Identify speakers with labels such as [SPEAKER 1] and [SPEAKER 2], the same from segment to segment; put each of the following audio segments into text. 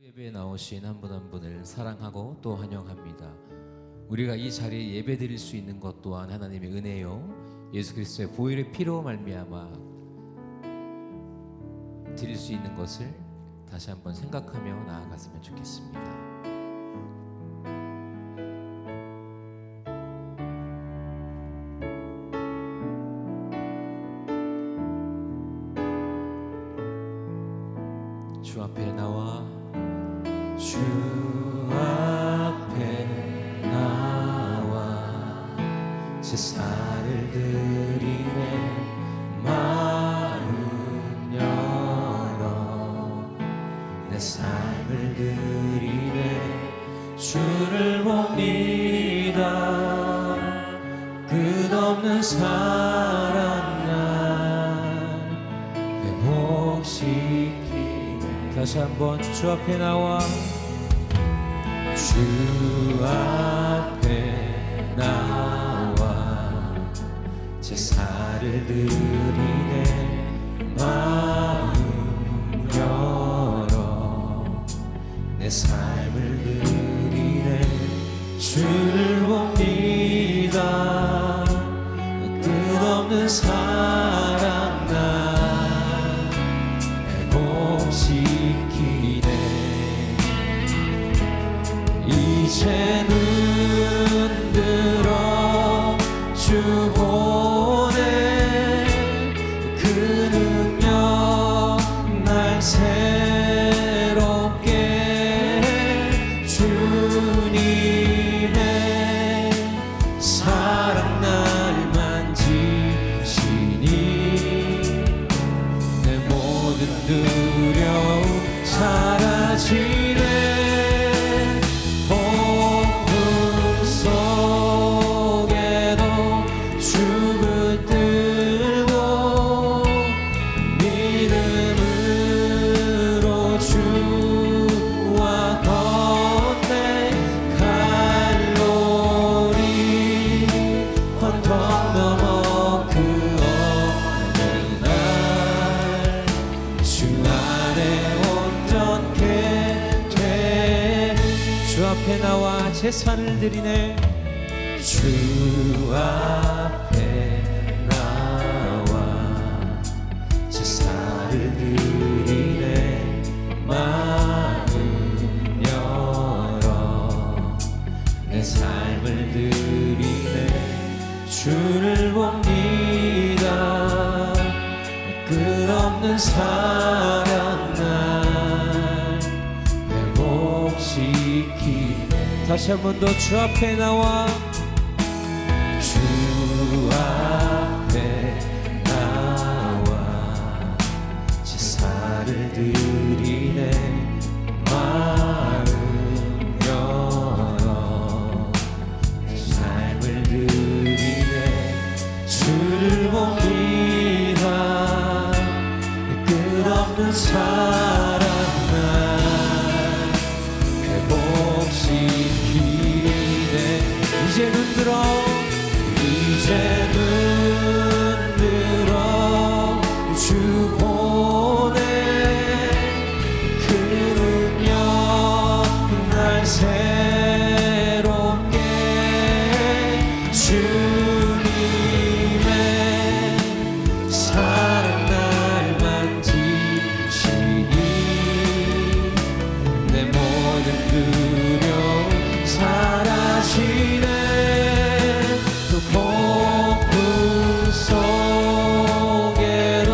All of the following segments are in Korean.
[SPEAKER 1] 예배에 나오신 한 분 한 분을 사랑하고 또 환영합니다. 우리가 이 자리에 예배 드릴 수 있는 것 또한 하나님의 은혜요, 예수 그리스도의 보혈의 피로 말미암아 드릴 수 있는 것을 다시 한번 생각하며 나아갔으면 좋겠습니다. 주 앞에 나와 주 앞에 나와 제사를 드리네. 마음 열어 내 삶을 드리네. 주를 봅니다. 끝없는 사랑 날 회복시키네. 다시 한번 주 앞에 나와 주 앞에 나와 제사를 드리네. 마음 열어 내 삶을 드리네. 주를 봅니다. 끝없는 사랑 날 회복시키네. 이제 눈 들어 주 보내. 그 능력 날 새롭게 해. 주님의 사랑 날 만지시니 내 모든 두려움 사라지네. 나와 제사를 드리네. 주 앞에 나와 제사를 드리네. 마음 열어 내 삶을 드리네. 주를 봅니다. 끝없는 사랑 날 회복시키네. 다시 한 번 더 주 앞에 나와 주 앞에 나와 제사를 드리네. 마음 열어 삶을 드리네. 주를 봅니다. 끝없는 사랑 날 회복시키네. 이제 눈 들어 이제 눈 들어 주 보내. 그 능력 날 새롭게 해. 주님의 사랑 날 만지시니 내 모든 두려움 사라지네. 또 폭풍 속에도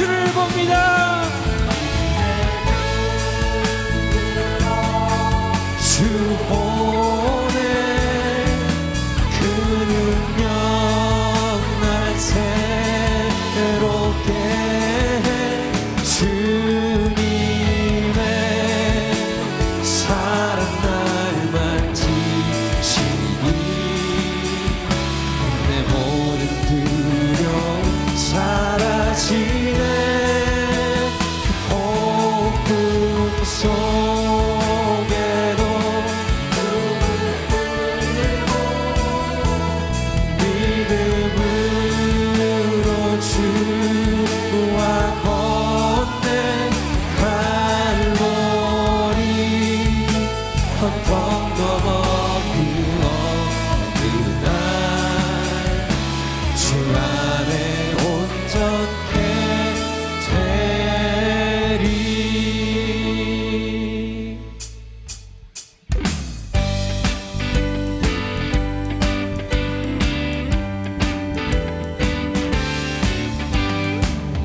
[SPEAKER 1] 주를 봅니다. 주 보내 그 능력 날 새롭게 해. 주님의 사랑 날 만지시니 내 모든 두려움 사라지네. 그 폭풍 속에도 믿음으로 주와 건넨 갈보리 언덕 넘어 그 어느 날 주 안에 온전케 되리.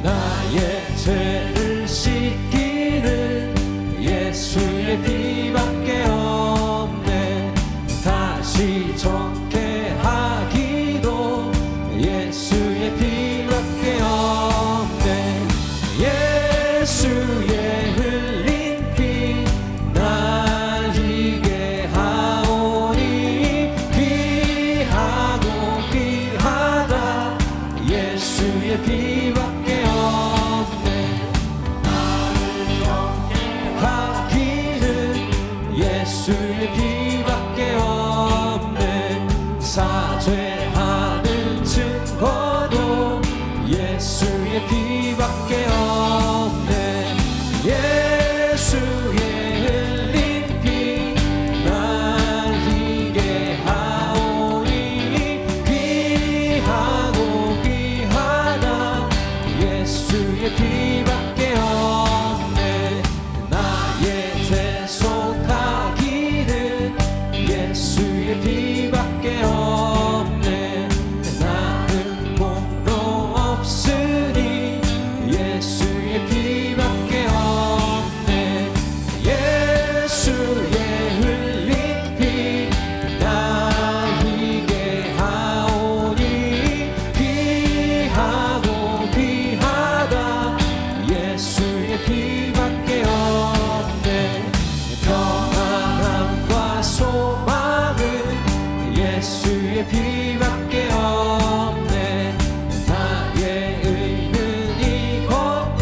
[SPEAKER 1] 나의 죄를 씻기는 예수의 피밖에 없네. 다시 좋게 하기도 예수의 피밖에 없네. 예수의 흘린 피 날 희게 하오니 귀하고 귀하다. 예수의 피밖에 없네. 나를 정케 하기는 예수의 피밖에 없네. 사죄하는 증거도 예수의 피밖에 없네. 예수의 흘린 피 날 희게 하오니 귀하고 귀하다. 예수의 피밖에 없네. 나의 죄 속하기는 예수의 피밖에 없네. 나는 공로 없으니 예수의 피밖에 없네. 예수의 흘린 피 날 희게 하오니 귀하고 귀하다. 예수의 피밖에 없네. 평안함과 소망은 예수의 피밖에 없네. 나의 의는 이것뿐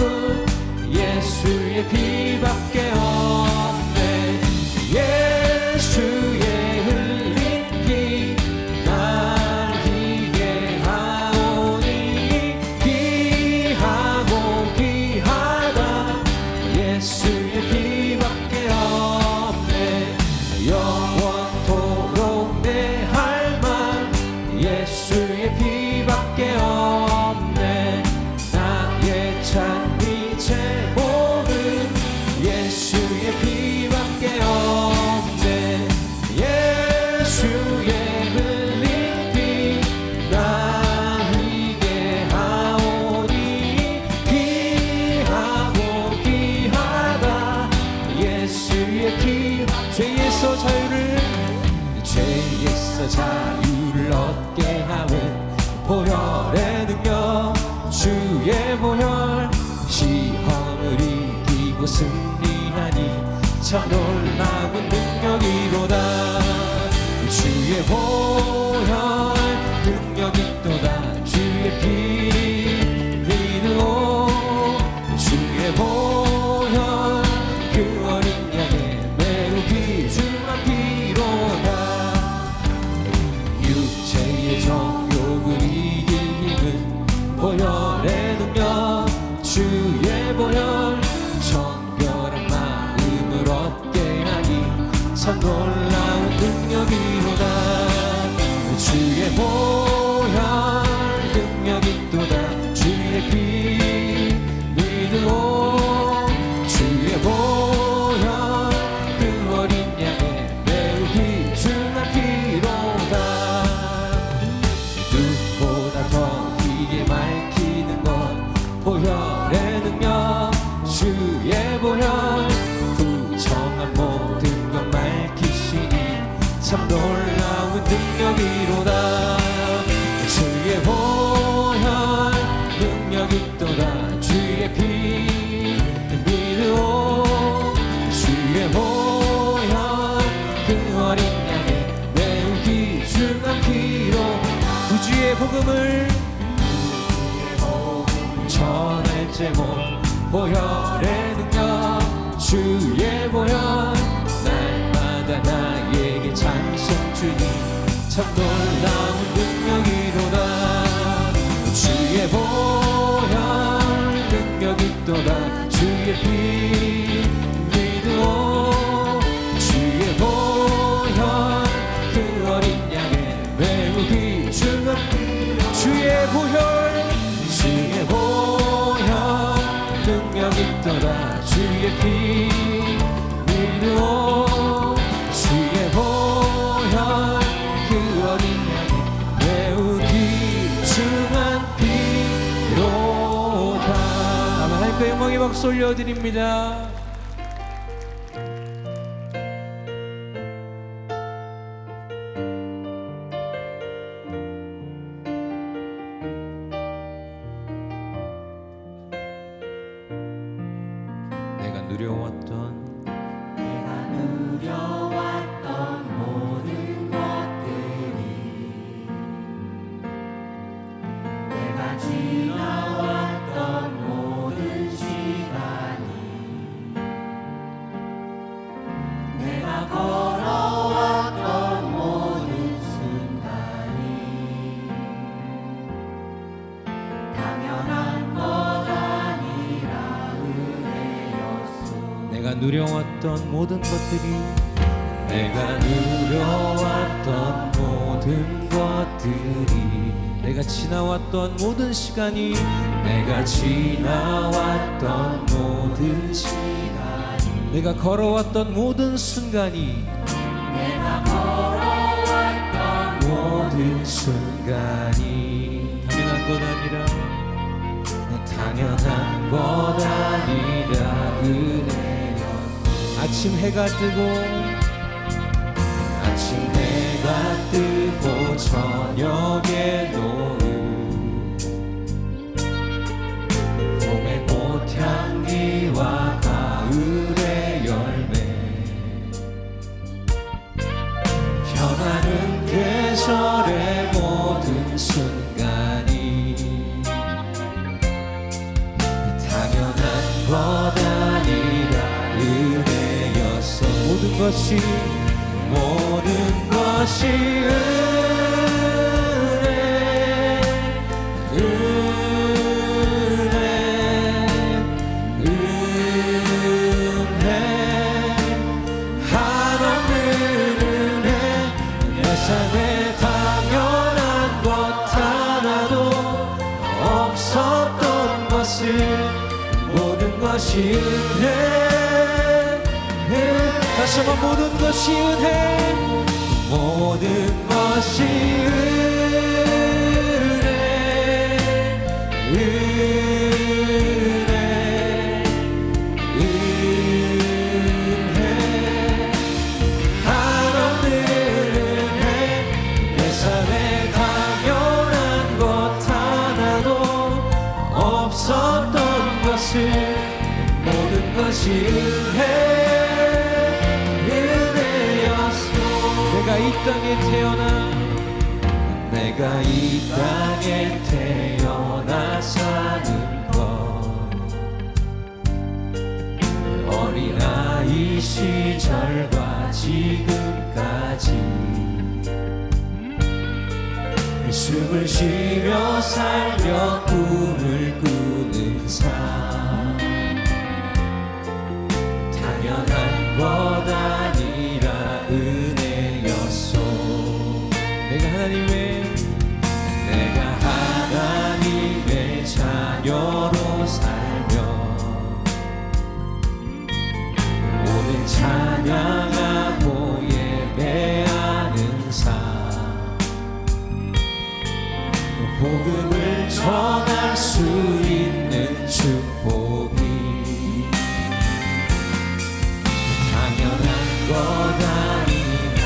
[SPEAKER 1] 예수의 피밖에 없네. 예수의 흘린 피 날 희게 하오니 귀하고 귀하다. 예수의 피밖에 없네. 영원토록 내 할망 예수의 피밖에 없네. 나의 찬미 제목은 예수의 피밖에 없네. 예수의 흘린 피 날 희게 하오니 귀하고 귀하다. 예수의 피 죄에서 자유를 얻게 하는 보혈의 능력 주의 보혈. 시험을 이기고 승리하니 참 놀라운 능력이로다. 주의 보혈 능력이 또다. 주의 피 믿으오. 주의 보혈 그 어린 양의 매우 귀중한 피로다. 육체의 정욕을 이길 힘은 보혈의 능력 주의 보혈. 정결한 마음을 얻게 하니 참 놀라운 능력이로다. 주의 보혈 능력 있도다. 주의 피 믿으오. 주의 보혈 그 어린 양의 매우 귀중한 피로 구주의 복음을 전할 제목 보혈의 능력. 주의 보혈 날마다 나에게 찬송 주니 참 놀라운 능력이로다. 주의 보혈 능력 있도다. 주의 피 믿으오. 주의 보혈 그 어린 양의 매우 귀중한 주의 보혈 주의 보혈 능력 있도다. 주의 피 믿으오. 주의 보혈 그 어린 양의 매우 귀중한 피로다. 하나님께 영광의 박수 올려드립니다. 내가 누려왔던
[SPEAKER 2] 모든 것들이 내가 지나왔던 모든 시간이 내가 걸어왔던 모든 순간이 당연한 것 아니라 은혜였소.
[SPEAKER 1] 내가 누려왔던 모든 것들이 내가 누려왔던 모든 것들이 내가 지나왔던 모든 시간이 내가 지나왔던 모든 시간이 내가 걸어왔던 모든 순간이
[SPEAKER 2] 내가 걸어왔던
[SPEAKER 1] 모든 순간이 당연한 것 아니라 당연한 것 아니라 은혜였소. 아침 해가 뜨고 아침 해가 뜨고 저녁에 노을 봄의 꽃향기와 가을의 열매 변하는 계절의 모든 순간이 당연한 것 아니라 은혜였어. 모든 것이 은혜 한없는 은혜 내 삶에 당연한 것 하나도 없었던 것을 모든 것이 은혜. 다시 한번 모든 것이 은혜. 모든 것이 은혜. 한없는 은혜 내 삶에 당연한 것 하나도 없었던 것을 모든 것이 은혜. 내가 이 땅에 태어나 사는 것 어린아이 시절과 지금까지 숨을 쉬며 살며 꿈을 꾸는 삶 당연한 것 아니라 은혜였소. 내가 하나님의 자녀로 살며 오늘 찬양하고 예배하는 삶 복음을 전할 수 있는 축복이 당연한 것 아니라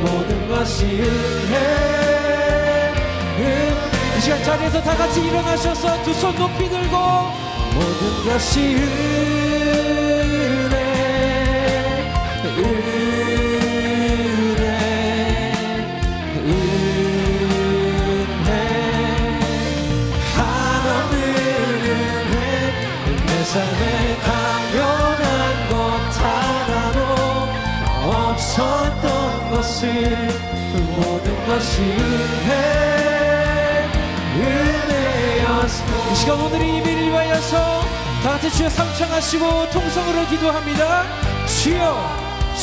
[SPEAKER 1] 모든 것이 은혜. 이 시간 자리에서 다 같이 일어나셔서 두 손 높이 들고 모든 것이 은혜, 은혜, 은혜, 하나님의 은혜. 내 삶에 당연한 것 하나도 없었던 것을 모든 것이 은혜였어. 이 시간 오늘의 예배를 위하여서 다 같이 주여 삼창하시고 통성으로 기도합니다. 주여,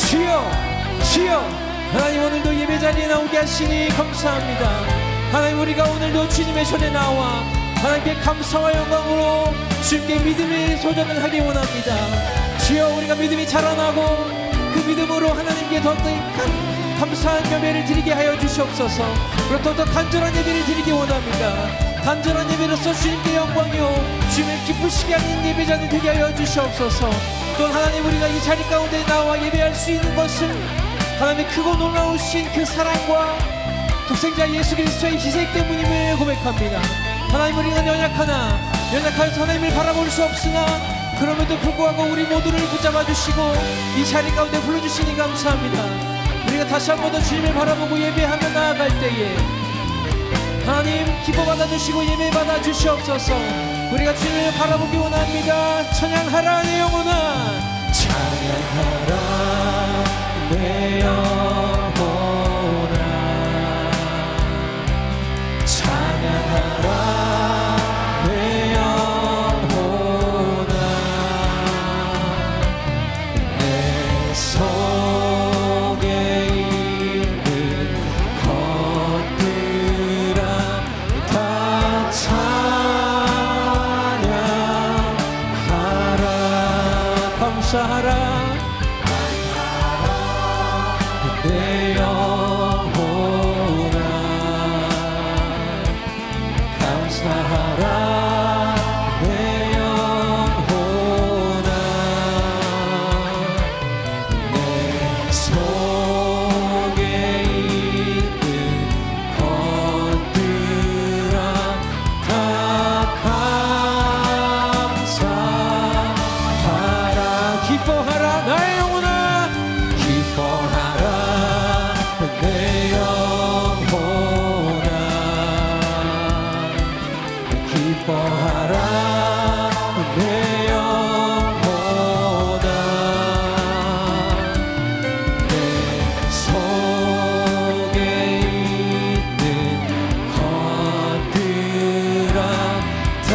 [SPEAKER 1] 주여, 주여. 하나님 오늘도 예배 자리에 나오게 하시니 감사합니다. 하나님 우리가 오늘도 주님의 전에 나와 하나님께 감사와 영광으로 주님께 믿음의 소전을 하기 원합니다. 주여 우리가 믿음이 자라나고 그 믿음으로 하나님께 더 감사한 예배를 드리게 하여 주시옵소서. 그리고 더 간절한 예배를 드리기 원합니다. 간절한 예배로서 주님께 영광이요 주님을 기쁘시게 하는 예배자들 되게 하여 주시옵소서. 또 하나님 우리가 이 자리 가운데 나와 예배할 수 있는 것은 하나님의 크고 놀라우신 그 사랑과 독생자 예수 그리스도의 희생 때문임을 고백합니다. 하나님 우리가 연약하여서 하나님을 바라볼 수 없으나 그럼에도 불구하고 우리 모두를 붙잡아 주시고 이 자리 가운데 불러주시니 감사합니다. 우리가 다시 한 번 더 주님을 바라보고 예배하며 나아갈 때에 하나님 기뻐 받아주시고 예배 받아주시옵소서. 우리가 주님을 바라보기 원합니다. 찬양하라 내 영혼아, 찬양하라 내 영혼아, 찬양하라 내 영혼아. 내 속에 있는 것들아 다 찬양하라. 감사하라 내 영혼아, 감사하라 내 영혼아. 내 속에 있는 것들아 다 감사하라. 기뻐하라 나의 영혼아, 기뻐하라 내 영혼아, 기뻐하라 내 영혼아. 내 속에 있는 것들아 다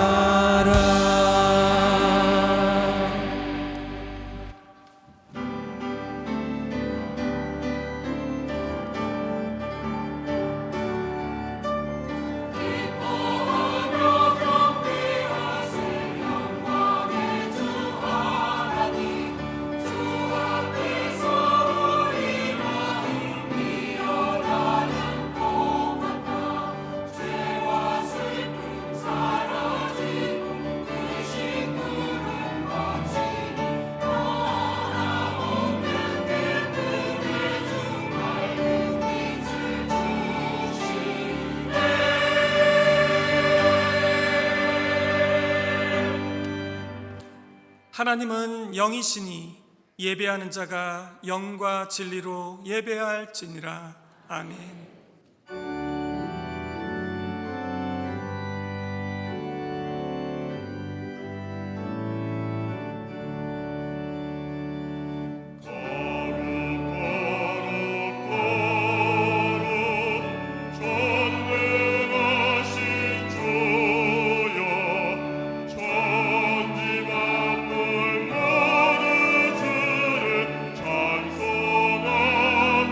[SPEAKER 1] 기뻐하라.
[SPEAKER 3] 하나님은 영이시니 예배하는 자가 영과 진리로 예배할지니라. 아멘.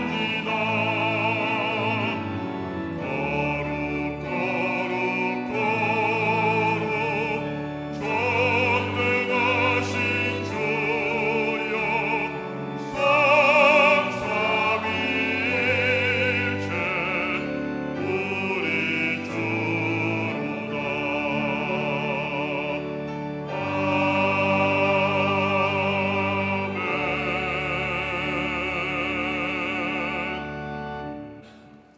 [SPEAKER 4] 찬송합니다.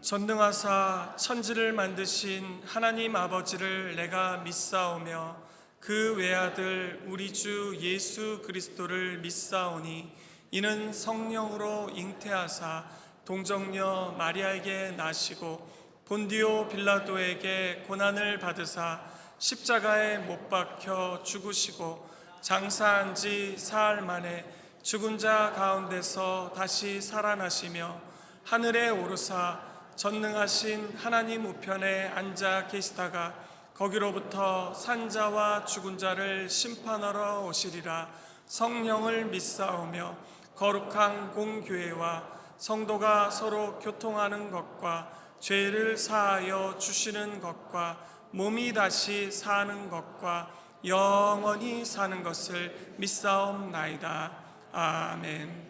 [SPEAKER 3] 전능하사 천지를 만드신 하나님 아버지를 내가 믿사오며 그 외아들 우리 주 예수 그리스도를 믿사오니 이는 성령으로 잉태하사 동정녀 마리아에게 나시고 본디오 빌라도에게 고난을 받으사 십자가에 못 박혀 죽으시고 장사한 지 사흘 만에 죽은 자 가운데서 다시 살아나시며 하늘에 오르사 전능하신 하나님 우편에 앉아 계시다가 거기로부터 산자와 죽은 자를 심판하러 오시리라. 성령을 믿사오며 거룩한 공교회와 성도가 서로 교통하는 것과 죄를 사하여 주시는 것과 몸이 다시 사는 것과 영원히 사는 것을 믿사옵나이다. 아멘.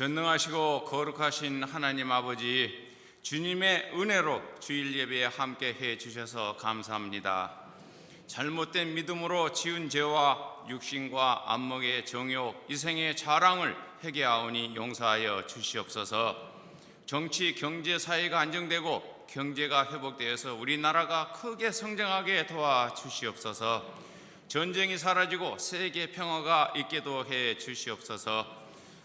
[SPEAKER 4] 전능하시고 거룩하신 하나님 아버지, 주님의 은혜로 주일 예배에 함께 해 주셔서 감사합니다. 잘못된 믿음으로 지은 죄와 육신과 안목의 정욕, 이생의 자랑을 회개하오니 용서하여 주시옵소서. 정치, 경제, 사회가 안정되고 경제가 회복되어서 우리나라가 크게 성장하게 도와주시옵소서. 전쟁이 사라지고 세계 평화가 있게도 해 주시옵소서.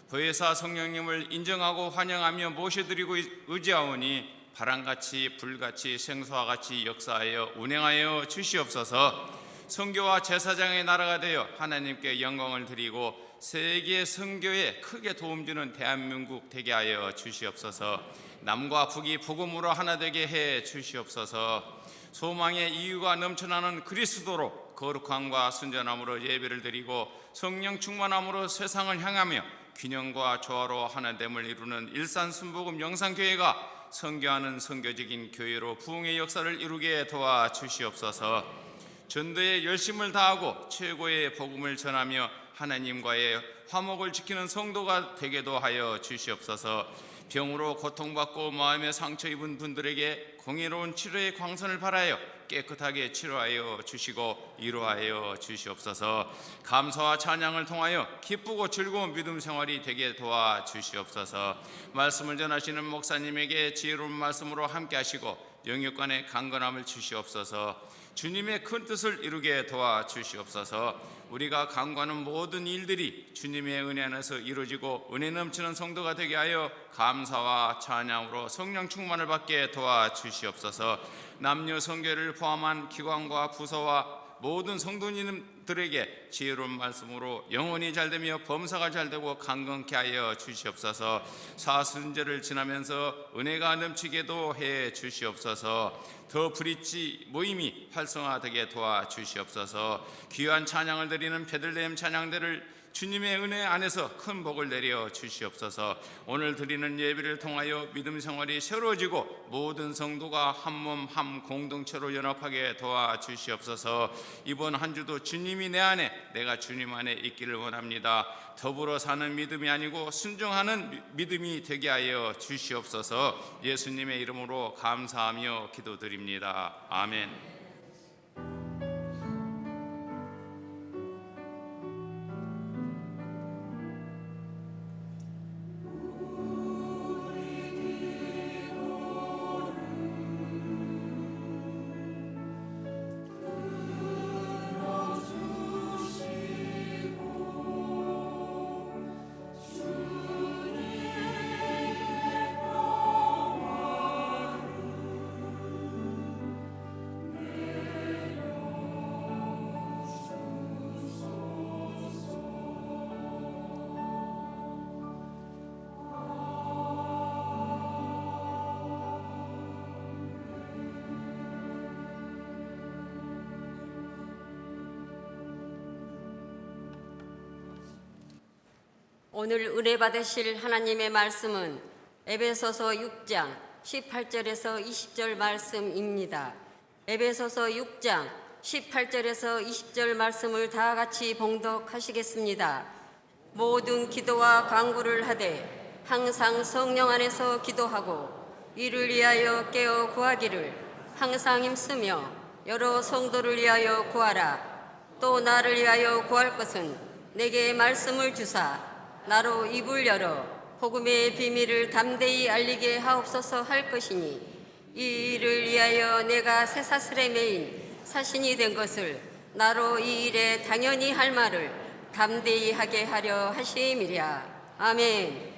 [SPEAKER 4] 보혜사 성령님을 인정하고 환영하며 모셔드리고 의지하오니 바람같이 불같이 생수와 같이 역사하여 운행하여 주시옵소서. 선교와 제사장의 나라가 되어 하나님께 영광을 드리고 세계 선교에 크게 도움주는 대한민국 되게 하여 주시옵소서. 남과 북이 복음으로 하나 되게 해 주시옵소서. 소망의 이유가 넘쳐나는 그리스도로 거룩함과 순전함으로 예배를 드리고 성령 충만함으로 세상을 향하며 균형과 조화로 하나됨을 이루는 일산순복음 영상교회가 선교하는 선교적인 교회로 부흥의 역사를 이루게 도와주시옵소서. 전도에 열심을 다하고 최고의 복음을 전하며 하나님과의 화목을 지키는 성도가 되게도 하여 주시옵소서. 병으로 고통받고 마음에 상처 입은 분들에게 공의로운 치료의 광선을 발하여 깨끗하게 치료하여 주시고 이루하여 주시옵소서. 감사와 찬양을 통하여 기쁘고 즐거운 믿음 생활이 되게 도와주시옵소서. 말씀을 전하시는 목사님에게 지혜로운 말씀으로 함께 하시고 영육간의 강건함을 주시옵소서. 주님의 큰 뜻을 이루게 도와주시옵소서. 우리가 강구하는 모든 일들이 주님의 은혜 안에서 이루어지고 은혜 넘치는 성도가 되게 하여 감사와 찬양으로 성령 충만을 받게 도와주시옵소서. 남녀 성교를 포함한 기관과 부서와 모든 성도님들에게 지혜로운 말씀으로 영혼이 잘되며 범사가 잘되고 강건케 하여 주시옵소서. 사순절을 지나면서 은혜가 넘치게도 해 주시옵소서. 더 브릿지 모임이 활성화되게 도와주시옵소서. 귀한 찬양을 드리는 베들레헴 찬양대를 주님의 은혜 안에서 큰 복을 내려 주시옵소서. 오늘 드리는 예배를 통하여 믿음 생활이 새로워지고 모든 성도가 한 몸 한 공동체로 연합하게 도와주시옵소서. 이번 한 주도 주님이 내 안에 내가 주님 안에 있기를 원합니다. 더불어 사는 믿음이 아니고 순종하는 믿음이 되게 하여 주시옵소서. 예수님의 이름으로 감사하며 기도드립니다. 아멘.
[SPEAKER 5] 오늘 은혜 받으실 하나님의 말씀은 에베소서 6장 18절에서 20절 말씀입니다. 에베소서 6장 18절에서 20절 말씀을 다 같이 봉독하시겠습니다. 모든 기도와 간구를 하되 항상 성령 안에서 기도하고 이를 위하여 깨어 구하기를 항상 힘쓰며 여러 성도를 위하여 구하라. 또 나를 위하여 구할 것은 내게 말씀을 주사 나로 입을 열어 복음의 비밀을 담대히 알리게 하옵소서 할 것이니 이 일을 위하여 내가 쇠사슬에 매인 사신이 된 것을 나로 이 일에 당연히 할 말을 담대히 하게 하려 하심이랴. 아멘.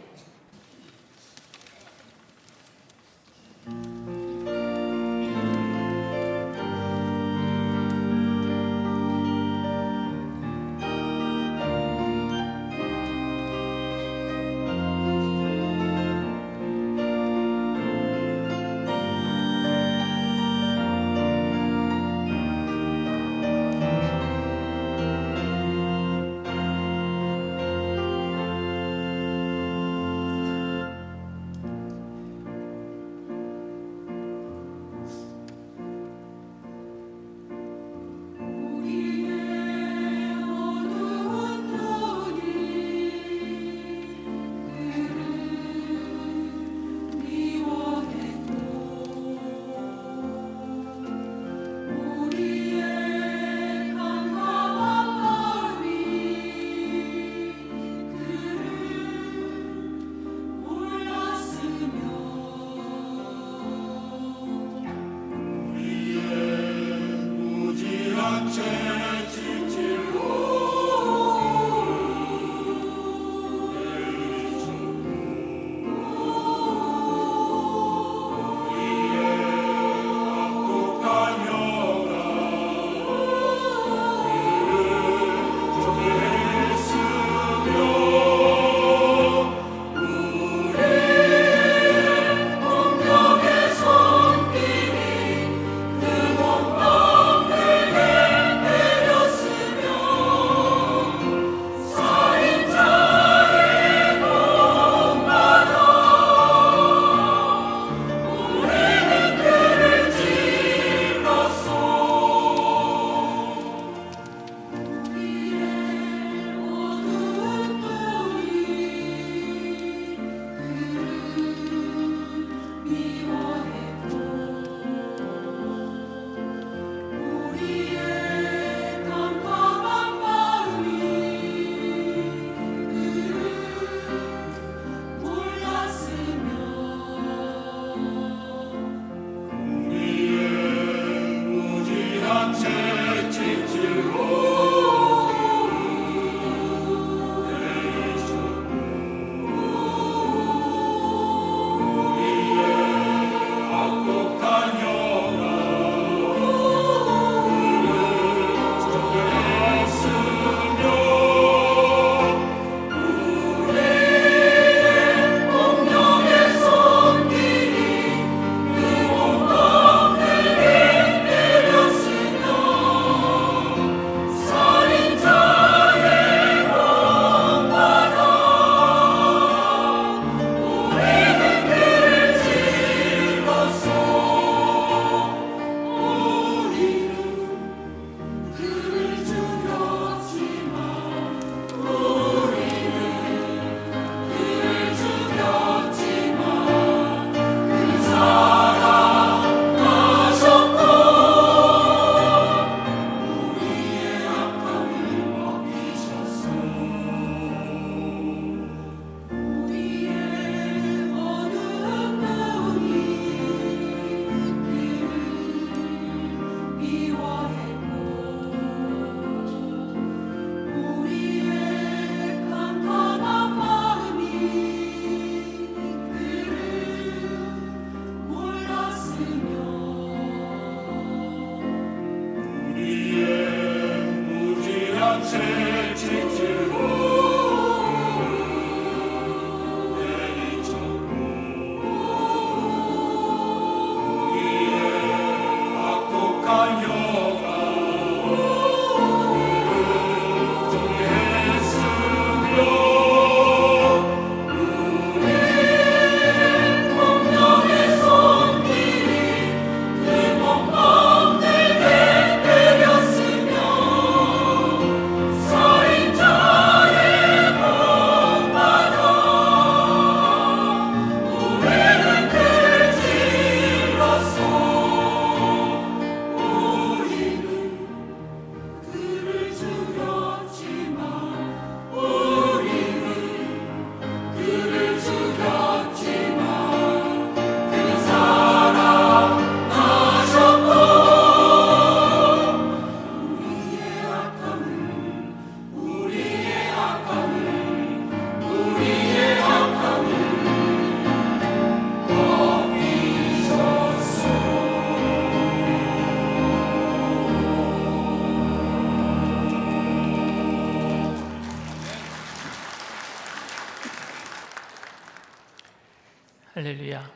[SPEAKER 6] 할렐루야.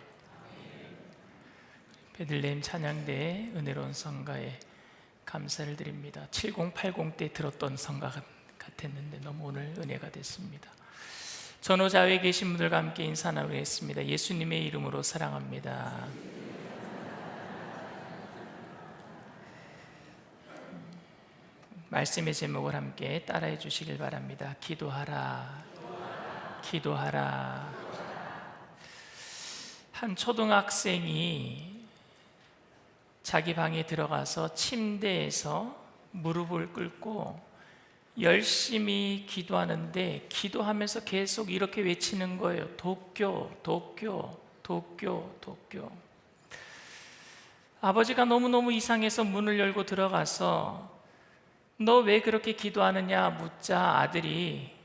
[SPEAKER 6] 베들레헴 찬양대의 은혜로운 성가에 감사를 드립니다. 7080 때 들었던 성가 같았는데 너무 오늘 은혜가 됐습니다. 전후좌우에 계신 분들과 함께 인사 나누겠습니다. 예수님의 이름으로 사랑합니다. 말씀의 제목을 함께 따라해 주시길 바랍니다. 기도하라, 기도하라. 한 초등학생이 자기 방에 들어가서 침대에서 무릎을 꿇고 열심히 기도하는데 기도하면서 계속 이렇게 외치는 거예요. 도쿄, 도쿄, 도쿄, 도쿄. 아버지가 너무너무 이상해서 문을 열고 들어가서 너 왜 그렇게 기도하느냐 묻자 아들이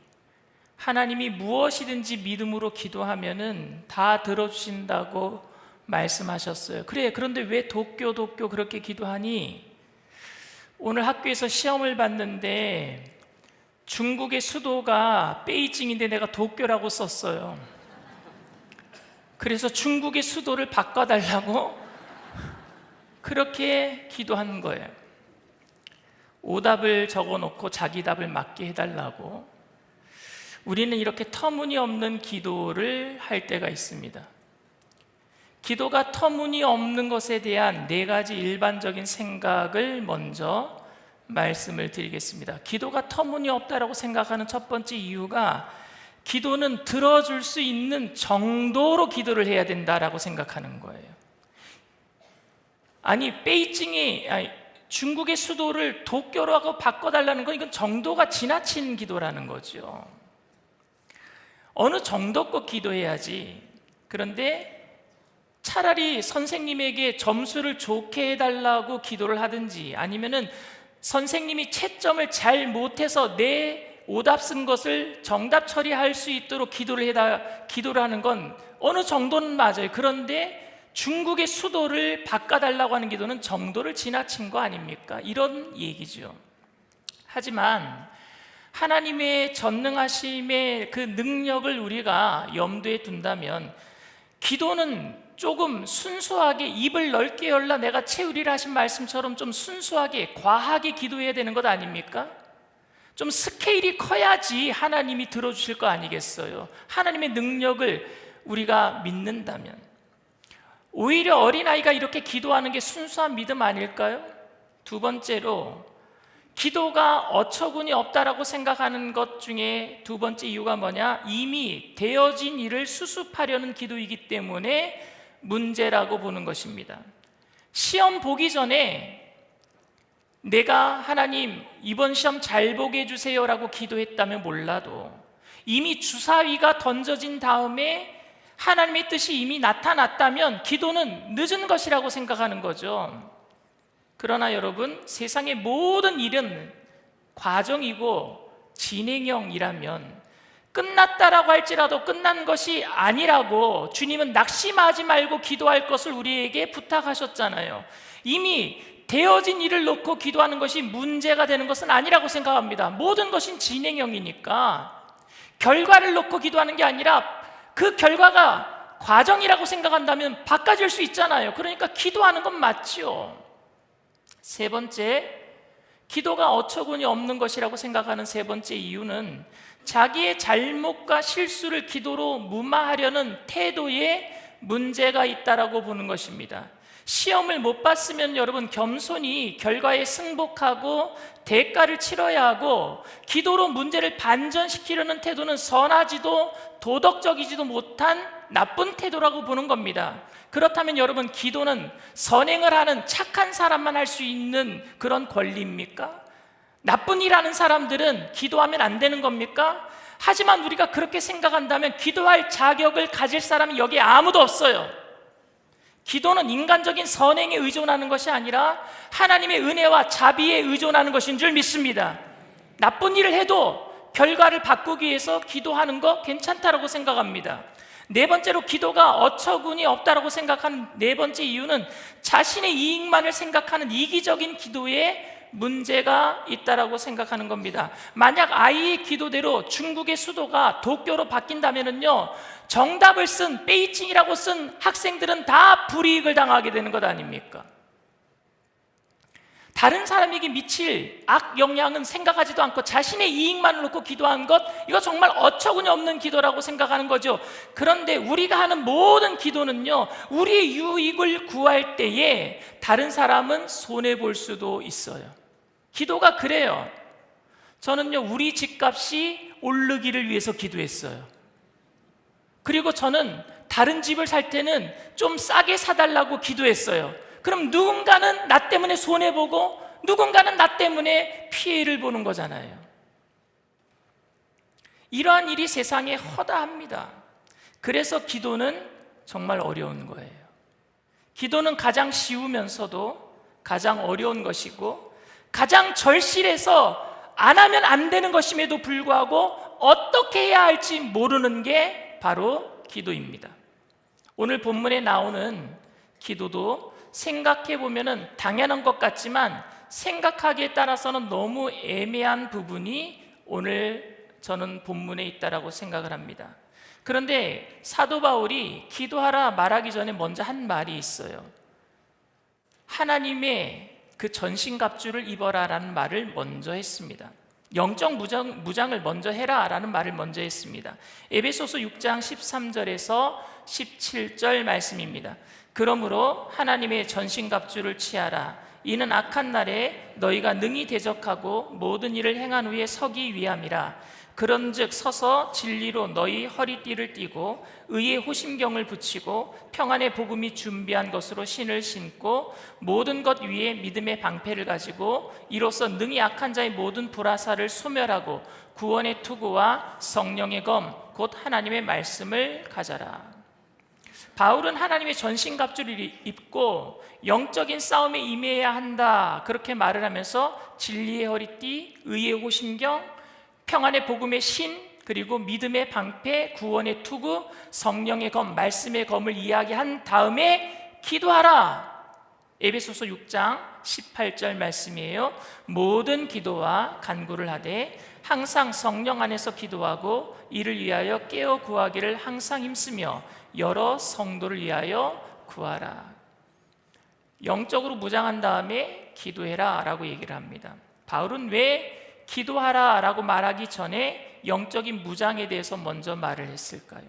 [SPEAKER 6] 하나님이 무엇이든지 믿음으로 기도하면은 다 들어주신다고 말씀하셨어요. 그래, 그런데 왜 도쿄 도쿄 그렇게 기도하니? 오늘 학교에서 시험을 봤는데 중국의 수도가 베이징인데 내가 도쿄라고 썼어요. 그래서 중국의 수도를 바꿔달라고 그렇게 기도하는 거예요. 오답을 적어놓고 자기 답을 맞게 해달라고. 우리는 이렇게 터무니없는 기도를 할 때가 있습니다. 기도가 터무니없는 것에 대한 4가지 일반적인 생각을 먼저 말씀을 드리겠습니다. 기도가 터무니없다라고 생각하는 첫 번째 이유가 기도는 들어줄 수 있는 정도로 기도를 해야 된다라고 생각하는 거예요. 아니, 중국의 수도를 도쿄라고 바꿔달라는 건 이건 정도가 지나친 기도라는 거죠. 어느 정도껏 기도해야지. 그런데 차라리 선생님에게 점수를 좋게 해달라고 기도를 하든지 아니면은 선생님이 채점을 잘 못해서 내 오답 쓴 것을 정답 처리할 수 있도록 기도를 하는 건 어느 정도는 맞아요. 그런데 중국의 수도를 바꿔달라고 하는 기도는 정도를 지나친 거 아닙니까? 이런 얘기죠. 하지만 하나님의 전능하심의 그 능력을 우리가 염두에 둔다면 기도는 조금 순수하게 입을 넓게 열라 내가 채우리라 하신 말씀처럼 좀 순수하게 과하게 기도해야 되는 것 아닙니까? 좀 스케일이 커야지 하나님이 들어주실 거 아니겠어요? 하나님의 능력을 우리가 믿는다면. 오히려 어린아이가 이렇게 기도하는 게 순수한 믿음 아닐까요? 두 번째로 기도가 어처구니 없다라고 생각하는 것 중에 두 번째 이유가 뭐냐? 이미 되어진 일을 수습하려는 기도이기 때문에 문제라고 보는 것입니다. 시험 보기 전에 내가 하나님 이번 시험 잘 보게 해주세요 라고 기도했다면 몰라도 이미 주사위가 던져진 다음에 하나님의 뜻이 이미 나타났다면 기도는 늦은 것이라고 생각하는 거죠. 그러나 여러분, 세상의 모든 일은 과정이고 진행형이라면 끝났다라고 할지라도 끝난 것이 아니라고 주님은 낙심하지 말고 기도할 것을 우리에게 부탁하셨잖아요. 이미 되어진 일을 놓고 기도하는 것이 문제가 되는 것은 아니라고 생각합니다. 모든 것은 진행형이니까 결과를 놓고 기도하는 게 아니라 그 결과가 과정이라고 생각한다면 바꿔질 수 있잖아요. 그러니까 기도하는 건 맞지요. 세 번째, 기도가 어처구니 없는 것이라고 생각하는 세 번째 이유는 자기의 잘못과 실수를 기도로 무마하려는 태도에 문제가 있다라고 보는 것입니다. 시험을 못 봤으면 여러분 겸손히 결과에 승복하고 대가를 치러야 하고 기도로 문제를 반전시키려는 태도는 선하지도 도덕적이지도 못한 나쁜 태도라고 보는 겁니다. 그렇다면 여러분, 기도는 선행을 하는 착한 사람만 할 수 있는 그런 권리입니까? 나쁜 일 하는 사람들은 기도하면 안 되는 겁니까? 하지만 우리가 그렇게 생각한다면 기도할 자격을 가질 사람이 여기 아무도 없어요. 기도는 인간적인 선행에 의존하는 것이 아니라 하나님의 은혜와 자비에 의존하는 것인 줄 믿습니다. 나쁜 일을 해도 결과를 바꾸기 위해서 기도하는 거 괜찮다라고 생각합니다. 네 번째로 기도가 어처구니 없다라고 생각하는 네 번째 이유는 자신의 이익만을 생각하는 이기적인 기도에 문제가 있다라고 생각하는 겁니다. 만약 아이의 기도대로 중국의 수도가 도쿄로 바뀐다면요, 정답을 쓴 베이징이라고 쓴 학생들은 다 불이익을 당하게 되는 것 아닙니까? 다른 사람에게 미칠 악 영향은 생각하지도 않고 자신의 이익만을 놓고 기도한 것, 이거 정말 어처구니 없는 기도라고 생각하는 거죠. 그런데 우리가 하는 모든 기도는요, 우리의 유익을 구할 때에 다른 사람은 손해볼 수도 있어요. 기도가 그래요. 저는요, 우리 집값이 오르기를 위해서 기도했어요. 그리고 저는 다른 집을 살 때는 좀 싸게 사달라고 기도했어요. 그럼 누군가는 나 때문에 손해보고 누군가는 나 때문에 피해를 보는 거잖아요. 이러한 일이 세상에 허다합니다. 그래서 기도는 정말 어려운 거예요. 기도는 가장 쉬우면서도 가장 어려운 것이고, 가장 절실해서 안 하면 안 되는 것임에도 불구하고 어떻게 해야 할지 모르는 게 바로 기도입니다. 오늘 본문에 나오는 기도도 생각해 보면은 당연한 것 같지만 생각하기에 따라서는 너무 애매한 부분이 오늘 저는 본문에 있다라고 생각을 합니다. 그런데 사도 바울이 기도하라 말하기 전에 먼저 한 말이 있어요. 하나님의 그 전신갑주를 입어라라는 말을 먼저 했습니다. 영적 무장을 먼저 해라라는 말을 먼저 했습니다. 에베소서 6장 13절에서 17절 말씀입니다. 그러므로 하나님의 전신갑주를 취하라. 이는 악한 날에 너희가 능히 대적하고 모든 일을 행한 후에 서기 위함이라. 그런즉 서서 진리로 너희 허리띠를 띠고 의의 호심경을 붙이고 평안의 복음이 준비한 것으로 신을 신고 모든 것 위에 믿음의 방패를 가지고 이로써 능히 악한 자의 모든 불화살을 소멸하고 구원의 투구와 성령의 검 곧 하나님의 말씀을 가져라. 바울은 하나님의 전신갑주를 입고 영적인 싸움에 임해야 한다, 그렇게 말을 하면서 진리의 허리띠, 의의 호심경, 평안의 복음의 신, 그리고 믿음의 방패, 구원의 투구, 성령의 검, 말씀의 검을 이야기한 다음에 기도하라. 에베소서 6장 18절 말씀이에요. 모든 기도와 간구를 하되 항상 성령 안에서 기도하고 이를 위하여 깨어 구하기를 항상 힘쓰며 여러 성도를 위하여 구하라. 영적으로 무장한 다음에 기도해라 라고 얘기를 합니다. 바울은 왜 기도하라 라고 말하기 전에 영적인 무장에 대해서 먼저 말을 했을까요?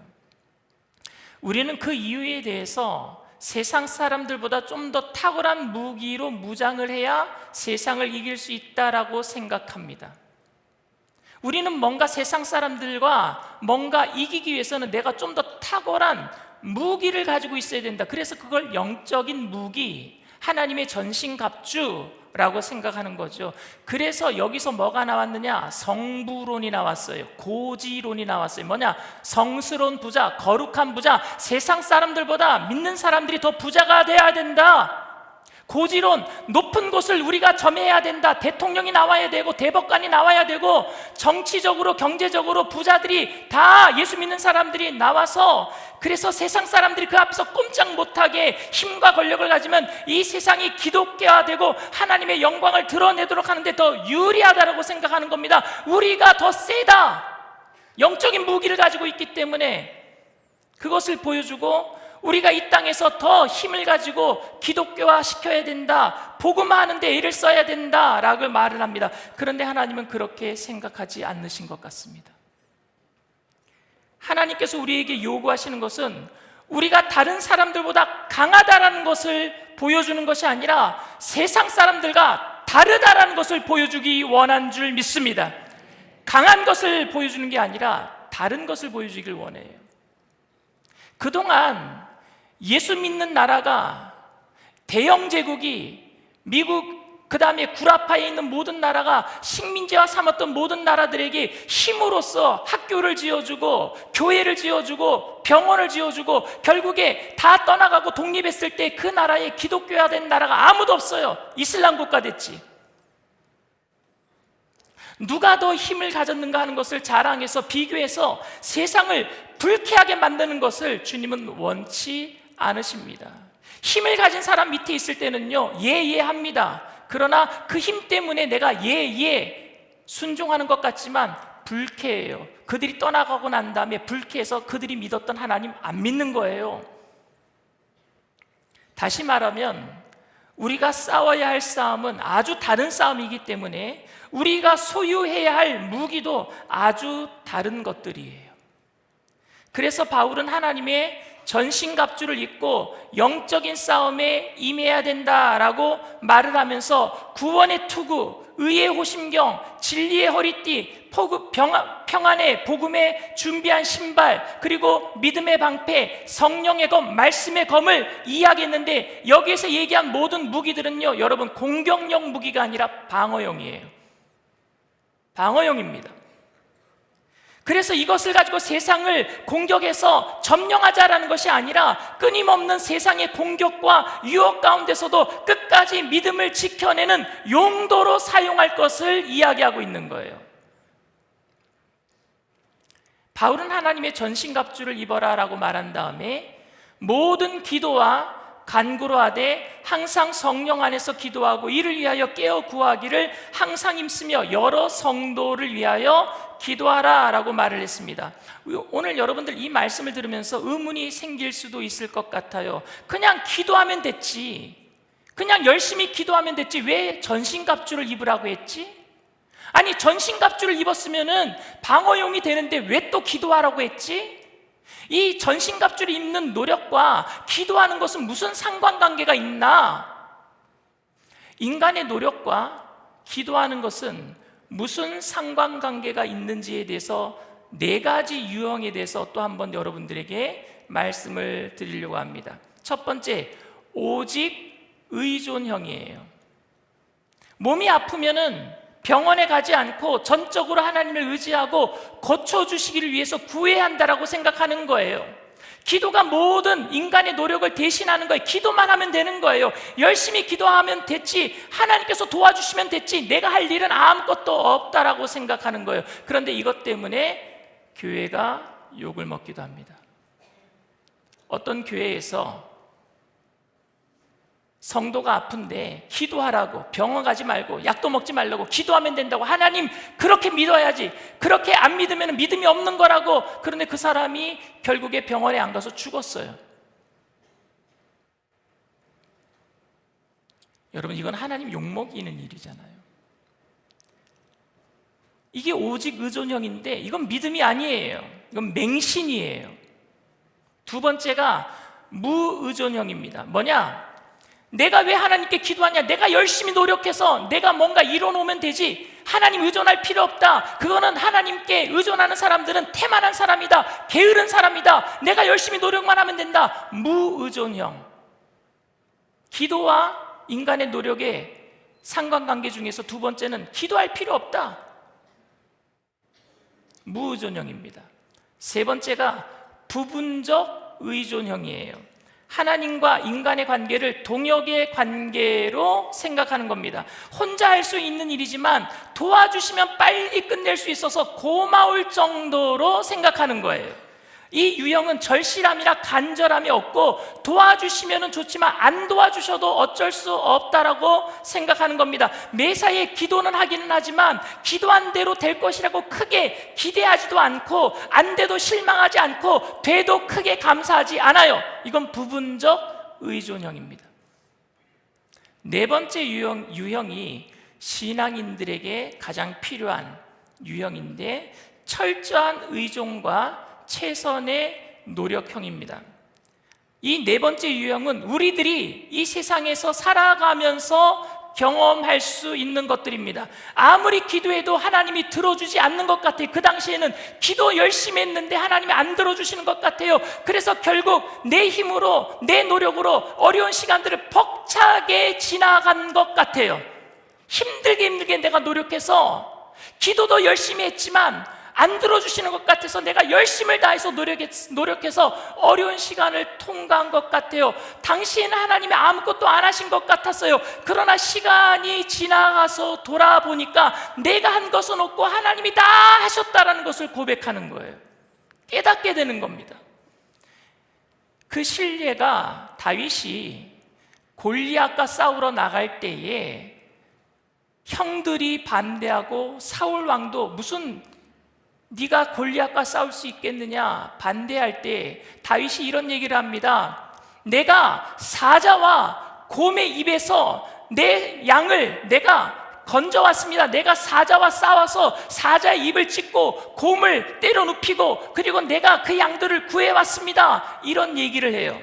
[SPEAKER 6] 우리는 그 이유에 대해서 세상 사람들보다 좀 더 탁월한 무기로 무장을 해야 세상을 이길 수 있다라고 생각합니다. 우리는 뭔가 세상 사람들과 뭔가 이기기 위해서는 내가 좀 더 탁월한 무기를 가지고 있어야 된다. 그래서 그걸 영적인 무기, 하나님의 전신갑주라고 생각하는 거죠. 그래서 여기서 뭐가 나왔느냐? 성부론이 나왔어요. 고지론이 나왔어요. 뭐냐? 성스러운 부자, 거룩한 부자, 세상 사람들보다 믿는 사람들이 더 부자가 돼야 된다. 고지론, 높은 곳을 우리가 점해야 된다. 대통령이 나와야 되고 대법관이 나와야 되고 정치적으로 경제적으로 부자들이 다 예수 믿는 사람들이 나와서, 그래서 세상 사람들이 그 앞에서 꼼짝 못하게 힘과 권력을 가지면 이 세상이 기독교화되고 하나님의 영광을 드러내도록 하는데 더 유리하다고 생각하는 겁니다. 우리가 더 세다, 영적인 무기를 가지고 있기 때문에 그것을 보여주고 우리가 이 땅에서 더 힘을 가지고 기독교화 시켜야 된다, 복음화하는 데 애를 써야 된다라고 말을 합니다. 그런데 하나님은 그렇게 생각하지 않으신 것 같습니다. 하나님께서 우리에게 요구하시는 것은 우리가 다른 사람들보다 강하다라는 것을 보여주는 것이 아니라 세상 사람들과 다르다라는 것을 보여주기 원한 줄 믿습니다. 강한 것을 보여주는 게 아니라 다른 것을 보여주기를 원해요. 그동안 예수 믿는 나라가, 대영 제국이, 미국, 그 다음에 구라파에 있는 모든 나라가 식민지화 삼았던 모든 나라들에게 힘으로써 학교를 지어주고 교회를 지어주고 병원을 지어주고 결국에 다 떠나가고 독립했을 때 그 나라에 기독교화된 나라가 아무도 없어요. 이슬람 국가 됐지. 누가 더 힘을 가졌는가 하는 것을 자랑해서 비교해서 세상을 불쾌하게 만드는 것을 주님은 원치 않으십니다. 힘을 가진 사람 밑에 있을 때는요, 예합니다. 그러나 그 힘 때문에 내가 순종하는 것 같지만 불쾌해요. 그들이 떠나가고 난 다음에 불쾌해서 그들이 믿었던 하나님 안 믿는 거예요. 다시 말하면 우리가 싸워야 할 싸움은 아주 다른 싸움이기 때문에 우리가 소유해야 할 무기도 아주 다른 것들이에요. 그래서 바울은 하나님의 전신갑주를 입고 영적인 싸움에 임해야 된다라고 말을 하면서 구원의 투구, 의의 호심경, 진리의 허리띠, 평안의 복음에 준비한 신발, 그리고 믿음의 방패, 성령의 검, 말씀의 검을 이야기했는데 여기에서 얘기한 모든 무기들은요, 여러분 공격용 무기가 아니라 방어용이에요. 방어용입니다. 그래서 이것을 가지고 세상을 공격해서 점령하자라는 것이 아니라 끊임없는 세상의 공격과 유혹 가운데서도 끝까지 믿음을 지켜내는 용도로 사용할 것을 이야기하고 있는 거예요. 바울은 하나님의 전신갑주를 입어라 라고 말한 다음에 모든 기도와 간구로 하되 항상 성령 안에서 기도하고 이를 위하여 깨어 구하기를 항상 힘쓰며 여러 성도를 위하여 기도하라 라고 말을 했습니다. 오늘 여러분들 이 말씀을 들으면서 의문이 생길 수도 있을 것 같아요. 그냥 기도하면 됐지, 그냥 열심히 기도하면 됐지, 왜 전신갑주를 입으라고 했지? 아니 전신갑주를 입었으면 방어용이 되는데 왜 또 기도하라고 했지? 이 전신갑주를 입는 노력과 기도하는 것은 무슨 상관관계가 있나? 인간의 노력과 기도하는 것은 무슨 상관관계가 있는지에 대해서 4가지 유형에 대해서 또 한번 여러분들에게 말씀을 드리려고 합니다. 첫 번째, 오직 의존형이에요. 몸이 아프면은 병원에 가지 않고 전적으로 하나님을 의지하고 고쳐주시기를 위해서 구해야 한다라고 생각하는 거예요. 기도가 모든 인간의 노력을 대신하는 거예요. 기도만 하면 되는 거예요. 열심히 기도하면 됐지, 하나님께서 도와주시면 됐지, 내가 할 일은 아무것도 없다라고 생각하는 거예요. 그런데 이것 때문에 교회가 욕을 먹기도 합니다. 어떤 교회에서 성도가 아픈데 기도하라고, 병원 가지 말고 약도 먹지 말라고, 기도하면 된다고, 하나님 그렇게 믿어야지, 그렇게 안 믿으면 믿음이 없는 거라고. 그런데 그 사람이 결국에 병원에 안 가서 죽었어요. 여러분, 이건 하나님 욕먹이는 일이잖아요. 이게 오직 의존형인데 이건 믿음이 아니에요. 이건 맹신이에요. 두 번째가 무의존형입니다. 뭐냐? 내가 왜 하나님께 기도하냐? 내가 열심히 노력해서 내가 뭔가 이뤄놓으면 되지, 하나님 의존할 필요 없다. 그거는 하나님께 의존하는 사람들은 태만한 사람이다, 게으른 사람이다, 내가 열심히 노력만 하면 된다. 무의존형. 기도와 인간의 노력의 상관관계 중에서 두 번째는 기도할 필요 없다, 무의존형입니다. 세 번째가 부분적 의존형이에요. 하나님과 인간의 관계를 동역의 관계로 생각하는 겁니다. 혼자 할 수 있는 일이지만 도와주시면 빨리 끝낼 수 있어서 고마울 정도로 생각하는 거예요. 이 유형은 절실함이나 간절함이 없고 도와주시면 좋지만 안 도와주셔도 어쩔 수 없다라고 생각하는 겁니다. 매사에 기도는 하기는 하지만 기도한 대로 될 것이라고 크게 기대하지도 않고, 안 돼도 실망하지 않고, 돼도 크게 감사하지 않아요. 이건 부분적 의존형입니다. 네 번째 유형이 신앙인들에게 가장 필요한 유형인데 철저한 의존과 최선의 노력형입니다. 이 네 번째 유형은 우리들이 이 세상에서 살아가면서 경험할 수 있는 것들입니다. 아무리 기도해도 하나님이 들어주지 않는 것 같아요. 그 당시에는 기도 열심히 했는데 하나님이 안 들어주시는 것 같아요. 그래서 결국 내 힘으로, 내 노력으로 어려운 시간들을 벅차게 지나간 것 같아요. 힘들게 내가 노력해서 기도도 열심히 했지만 안 들어주시는 것 같아서 내가 열심을 다해서 노력해서 어려운 시간을 통과한 것 같아요. 당시에는 하나님이 아무것도 안 하신 것 같았어요. 그러나 시간이 지나가서 돌아보니까 내가 한 것은 없고 하나님이 다 하셨다라는 것을 고백하는 거예요. 깨닫게 되는 겁니다. 그 신뢰가 다윗이 골리앗과 싸우러 나갈 때에 형들이 반대하고 사울 왕도 무슨 네가 골리앗과 싸울 수 있겠느냐 반대할 때 다윗이 이런 얘기를 합니다. 내가 사자와 곰의 입에서 내 양을 내가 건져왔습니다. 내가 사자와 싸워서 사자의 입을 찢고 곰을 때려 눕히고 그리고 내가 그 양들을 구해왔습니다. 이런 얘기를 해요.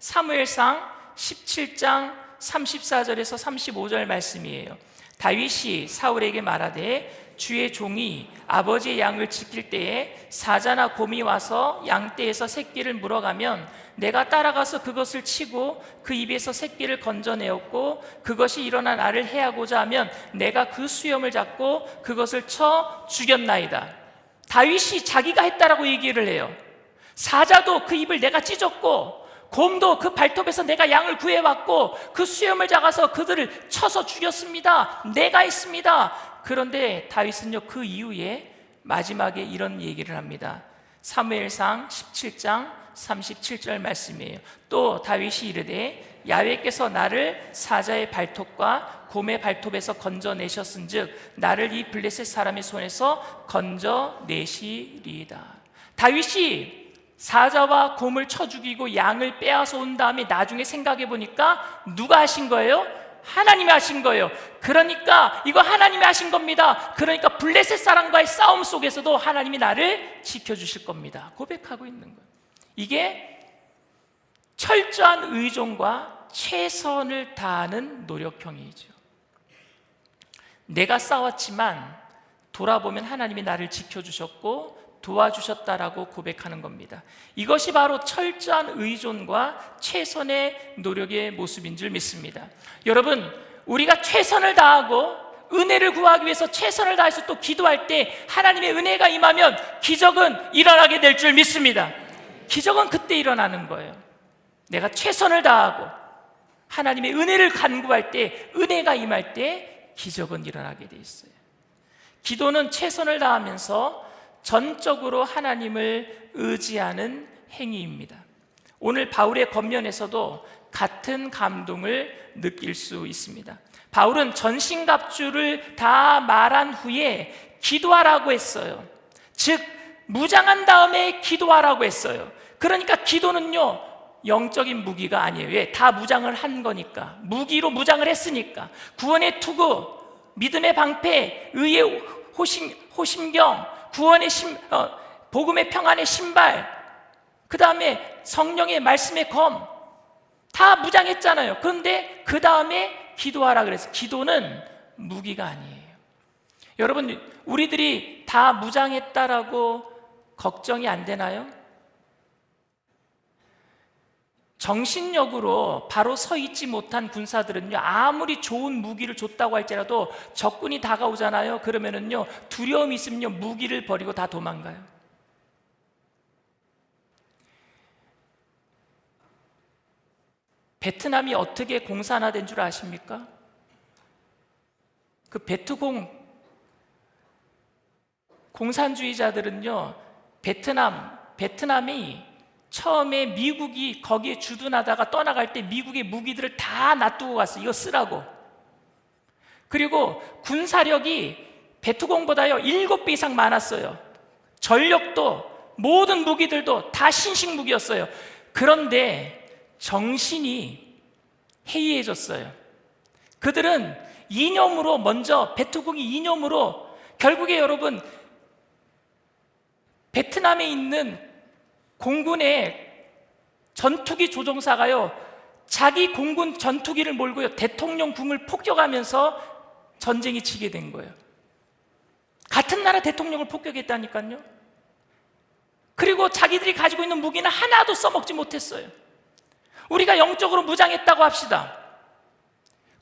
[SPEAKER 6] 사무엘상 17장 34절에서 35절 말씀이에요. 다윗이 사울에게 말하되 주의 종이 아버지의 양을 지킬 때에 사자나 곰이 와서 양떼에서 새끼를 물어가면 내가 따라가서 그것을 치고 그 입에서 새끼를 건져내었고 그것이 일어나 나를 해하고자 하면 내가 그 수염을 잡고 그것을 쳐 죽였나이다. 다윗이 자기가 했다라고 얘기를 해요. 사자도 그 입을 내가 찢었고 곰도 그 발톱에서 내가 양을 구해왔고 그 수염을 잡아서 그들을 쳐서 죽였습니다. 내가 했습니다. 그런데 다윗은요 그 이후에 마지막에 이런 얘기를 합니다. 사무엘상 17장 37절 말씀이에요. 또 다윗이 이르되 야훼께서 나를 사자의 발톱과 곰의 발톱에서 건져내셨은즉 나를 이 블레셋 사람의 손에서 건져내시리이다. 다윗이 사자와 곰을 쳐 죽이고 양을 빼앗아 온 다음에 나중에 생각해 보니까 누가 하신 거예요? 하나님이 하신 거예요. 그러니까 이거 하나님이 하신 겁니다. 그러니까 블레셋 사람과의 싸움 속에서도 하나님이 나를 지켜주실 겁니다. 고백하고 있는 거예요. 이게 철저한 의존과 최선을 다하는 노력형이죠. 내가 싸웠지만 돌아보면 하나님이 나를 지켜주셨고 도와주셨다라고 고백하는 겁니다. 이것이 바로 철저한 의존과 최선의 노력의 모습인 줄 믿습니다. 여러분, 우리가 최선을 다하고 은혜를 구하기 위해서 최선을 다해서 또 기도할 때 하나님의 은혜가 임하면 기적은 일어나게 될 줄 믿습니다. 기적은 그때 일어나는 거예요. 내가 최선을 다하고 하나님의 은혜를 간구할 때, 은혜가 임할 때 기적은 일어나게 돼 있어요. 기도는 최선을 다하면서 전적으로 하나님을 의지하는 행위입니다. 오늘 바울의 겉면에서도 같은 감동을 느낄 수 있습니다. 바울은 전신갑주를 다 말한 후에 기도하라고 했어요. 즉 무장한 다음에 기도하라고 했어요. 그러니까 기도는요 영적인 무기가 아니에요. 왜? 다 무장을 한 거니까. 무기로 무장을 했으니까. 구원의 투구, 믿음의 방패, 의의 호심경, 구원의 복음의 평안의 신발, 그 다음에 성령의 말씀의 검, 다 무장했잖아요. 그런데 그 다음에 기도하라 그래서 기도는 무기가 아니에요. 여러분, 우리들이 다 무장했다라고 걱정이 안 되나요? 정신력으로 바로 서 있지 못한 군사들은요 아무리 좋은 무기를 줬다고 할지라도 적군이 다가오잖아요. 그러면은요 두려움이 있으면요 무기를 버리고 다 도망가요. 베트남이 어떻게 공산화된 줄 아십니까? 그 베트공 공산주의자들은요 베트남이 처음에 미국이 거기에 주둔하다가 떠나갈 때 미국의 무기들을 다 놔두고 갔어요. 이거 쓰라고. 그리고 군사력이 베트공보다요 7배 이상 많았어요. 전력도 모든 무기들도 다 신식 무기였어요. 그런데 정신이 해이해졌어요. 그들은 이념으로 먼저 베트공이 이념으로 결국에 여러분 베트남에 있는 공군의 전투기 조종사가요 자기 공군 전투기를 몰고요 대통령 궁을 폭격하면서 전쟁이 치게 된 거예요. 같은 나라 대통령을 폭격했다니까요. 그리고 자기들이 가지고 있는 무기는 하나도 써먹지 못했어요. 우리가 영적으로 무장했다고 합시다.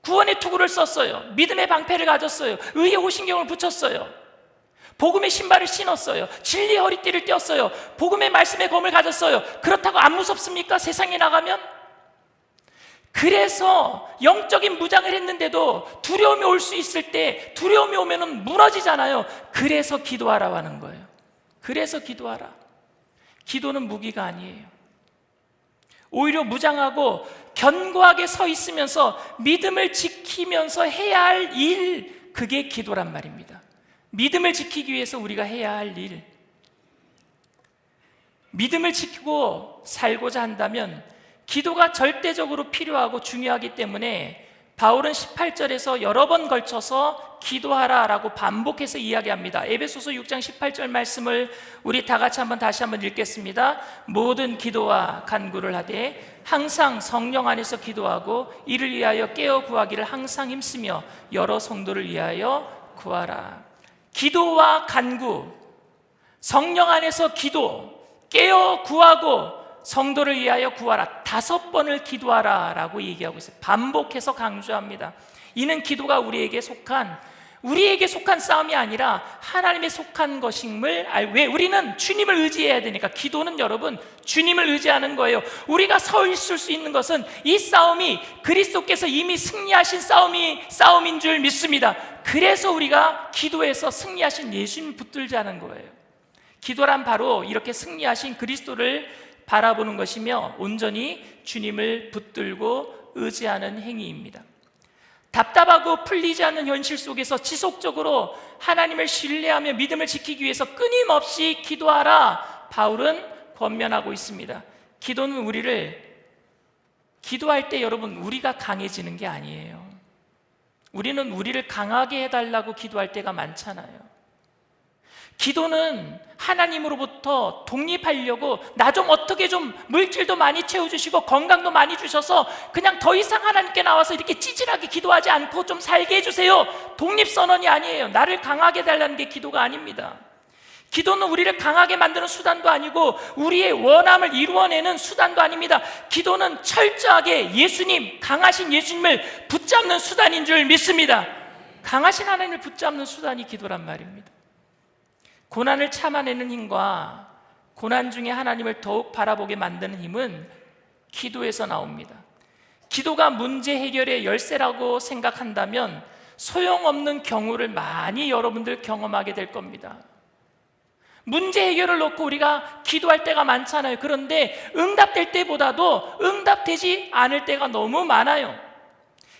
[SPEAKER 6] 구원의 투구를 썼어요. 믿음의 방패를 가졌어요. 의의 호신경을 붙였어요. 복음의 신발을 신었어요. 진리의 허리띠를 띄었어요. 복음의 말씀의 검을 가졌어요. 그렇다고 안 무섭습니까? 세상에 나가면? 그래서 영적인 무장을 했는데도 두려움이 올 수 있을 때 두려움이 오면은 무너지잖아요. 그래서 기도하라고 하는 거예요. 그래서 기도하라. 기도는 무기가 아니에요. 오히려 무장하고 견고하게 서 있으면서 믿음을 지키면서 해야 할 일, 그게 기도란 말입니다. 믿음을 지키기 위해서 우리가 해야 할 일, 믿음을 지키고 살고자 한다면 기도가 절대적으로 필요하고 중요하기 때문에 바울은 18절에서 여러 번 걸쳐서 기도하라라고 반복해서 이야기합니다. 에베소서 6장 18절 말씀을 우리 다 같이 다시 한번 읽겠습니다. 모든 기도와 간구를 하되 항상 성령 안에서 기도하고 이를 위하여 깨어 구하기를 항상 힘쓰며 여러 성도를 위하여 구하라. 기도와 간구, 성령 안에서 기도, 깨어 구하고 성도를 위하여 구하라. 5번을 기도하라 라고 얘기하고 있어요. 반복해서 강조합니다. 이는 기도가 우리에게 속한 싸움이 아니라 하나님의 속한 것임을 왜? 우리는 주님을 의지해야 되니까. 기도는 여러분 주님을 의지하는 거예요. 우리가 서 있을 수 있는 것은 이 싸움이 그리스도께서 이미 승리하신 싸움인 줄 믿습니다. 그래서 우리가 기도에서 승리하신 예수님 붙들자는 거예요. 기도란 바로 이렇게 승리하신 그리스도를 바라보는 것이며 온전히 주님을 붙들고 의지하는 행위입니다. 답답하고 풀리지 않는 현실 속에서 지속적으로 하나님을 신뢰하며 믿음을 지키기 위해서 끊임없이 기도하라 바울은 권면하고 있습니다. 기도는 기도할 때 여러분 우리가 강해지는 게 아니에요. 우리는 우리를 강하게 해달라고 기도할 때가 많잖아요. 기도는 하나님으로부터 독립하려고 나 좀 어떻게 좀 물질도 많이 채워주시고 건강도 많이 주셔서 그냥 더 이상 하나님께 나와서 이렇게 찌질하게 기도하지 않고 좀 살게 해주세요. 독립선언이 아니에요. 나를 강하게 해달라는 게 기도가 아닙니다. 기도는 우리를 강하게 만드는 수단도 아니고 우리의 원함을 이루어내는 수단도 아닙니다. 기도는 철저하게 강하신 예수님을 붙잡는 수단인 줄 믿습니다. 강하신 하나님을 붙잡는 수단이 기도란 말입니다. 고난을 참아내는 힘과 고난 중에 하나님을 더욱 바라보게 만드는 힘은 기도에서 나옵니다. 기도가 문제 해결의 열쇠라고 생각한다면 소용없는 경우를 많이 여러분들 경험하게 될 겁니다. 문제 해결을 놓고 우리가 기도할 때가 많잖아요. 그런데 응답될 때보다도 응답되지 않을 때가 너무 많아요.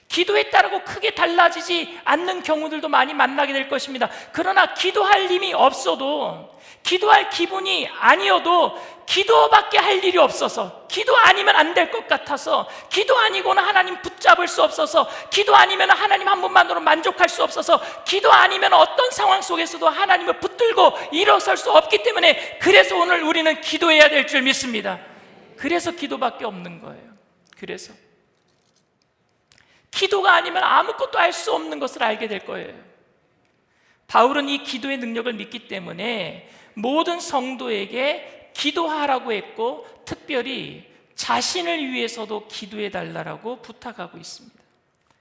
[SPEAKER 6] 기도했다라고 크게 달라지지 않는 경우들도 많이 만나게 될 것입니다. 그러나 기도할 힘이 없어도, 기도할 기분이 아니어도 기도밖에 할 일이 없어서, 기도 아니면 안 될 것 같아서, 기도 아니고는 하나님 붙잡을 수 없어서, 기도 아니면 하나님 한 분만으로 만족할 수 없어서, 기도 아니면 어떤 상황 속에서도 하나님을 붙들고 일어설 수 없기 때문에, 그래서 오늘 우리는 기도해야 될 줄 믿습니다. 그래서 기도밖에 없는 거예요. 그래서 기도가 아니면 아무것도 알 수 없는 것을 알게 될 거예요. 바울은 이 기도의 능력을 믿기 때문에 모든 성도에게 기도하라고 했고 특별히 자신을 위해서도 기도해 달라고 부탁하고 있습니다.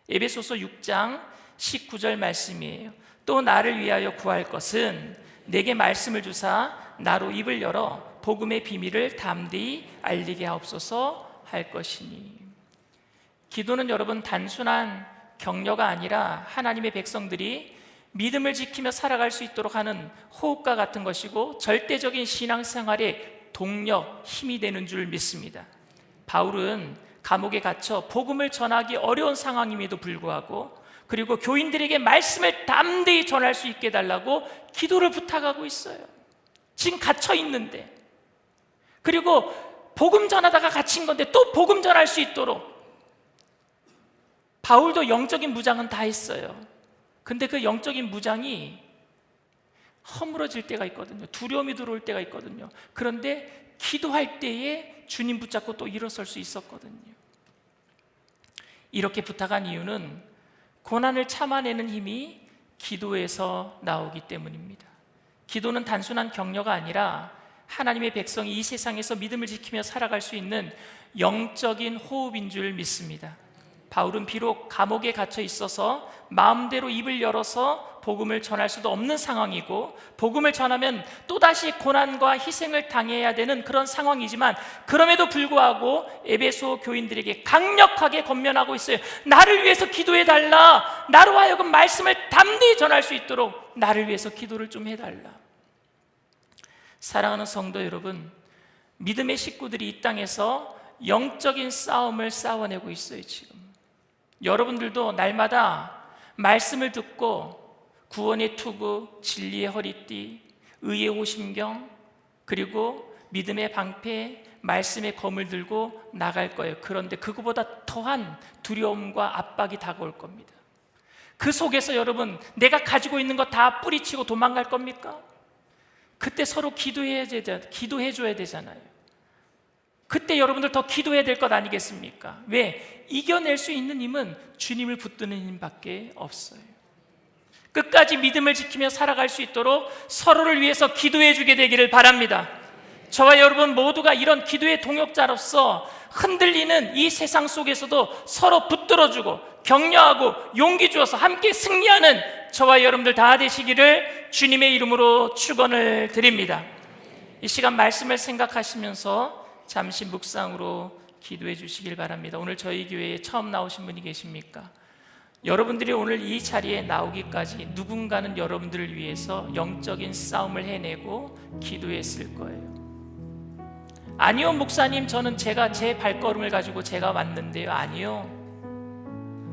[SPEAKER 6] 에베소서 6장 19절 말씀이에요. 또 나를 위하여 구할 것은 내게 말씀을 주사 나로 입을 열어 복음의 비밀을 담대히 알리게 하옵소서 할 것이니. 기도는 여러분 단순한 격려가 아니라 하나님의 백성들이 믿음을 지키며 살아갈 수 있도록 하는 호흡과 같은 것이고 절대적인 신앙생활의 동력, 힘이 되는 줄 믿습니다. 바울은 감옥에 갇혀 복음을 전하기 어려운 상황임에도 불구하고 그리고 교인들에게 말씀을 담대히 전할 수 있게 해달라고 기도를 부탁하고 있어요. 지금 갇혀 있는데, 그리고 복음 전하다가 갇힌 건데 또 복음 전할 수 있도록. 바울도 영적인 무장은 다 했어요. 근데 그 영적인 무장이 허물어질 때가 있거든요. 두려움이 들어올 때가 있거든요. 그런데 기도할 때에 주님 붙잡고 또 일어설 수 있었거든요. 이렇게 부탁한 이유는 고난을 참아내는 힘이 기도에서 나오기 때문입니다. 기도는 단순한 격려가 아니라 하나님의 백성이 이 세상에서 믿음을 지키며 살아갈 수 있는 영적인 호흡인 줄 믿습니다. 바울은 비록 감옥에 갇혀 있어서 마음대로 입을 열어서 복음을 전할 수도 없는 상황이고 복음을 전하면 또다시 고난과 희생을 당해야 되는 그런 상황이지만 그럼에도 불구하고 에베소 교인들에게 강력하게 권면하고 있어요. 나를 위해서 기도해달라. 나로 하여금 말씀을 담대히 전할 수 있도록 나를 위해서 기도를 좀 해달라. 사랑하는 성도 여러분, 믿음의 식구들이 이 땅에서 영적인 싸움을 싸워내고 있어요. 지금 여러분들도 날마다 말씀을 듣고 구원의 투구, 진리의 허리띠, 의의 호심경, 그리고 믿음의 방패, 말씀의 검을 들고 나갈 거예요. 그런데 그거보다 더한 두려움과 압박이 다가올 겁니다. 그 속에서 여러분, 내가 가지고 있는 거 다 뿌리치고 도망갈 겁니까? 그때 서로 기도해 줘야 되잖아요. 그때 여러분들 더 기도해야 될 것 아니겠습니까? 왜? 이겨낼 수 있는 힘은 주님을 붙드는 힘밖에 없어요. 끝까지 믿음을 지키며 살아갈 수 있도록 서로를 위해서 기도해 주게 되기를 바랍니다. 저와 여러분 모두가 이런 기도의 동역자로서 흔들리는 이 세상 속에서도 서로 붙들어주고 격려하고 용기 주어서 함께 승리하는 저와 여러분들 다 되시기를 주님의 이름으로 축원을 드립니다. 이 시간 말씀을 생각하시면서 잠시 묵상으로 기도해 주시길 바랍니다. 오늘 저희 교회에 처음 나오신 분이 계십니까? 여러분들이 오늘 이 자리에 나오기까지 누군가는 여러분들을 위해서 영적인 싸움을 해내고 기도했을 거예요. 아니요, 목사님, 저는 제가 제 발걸음을 가지고 제가 왔는데요. 아니요,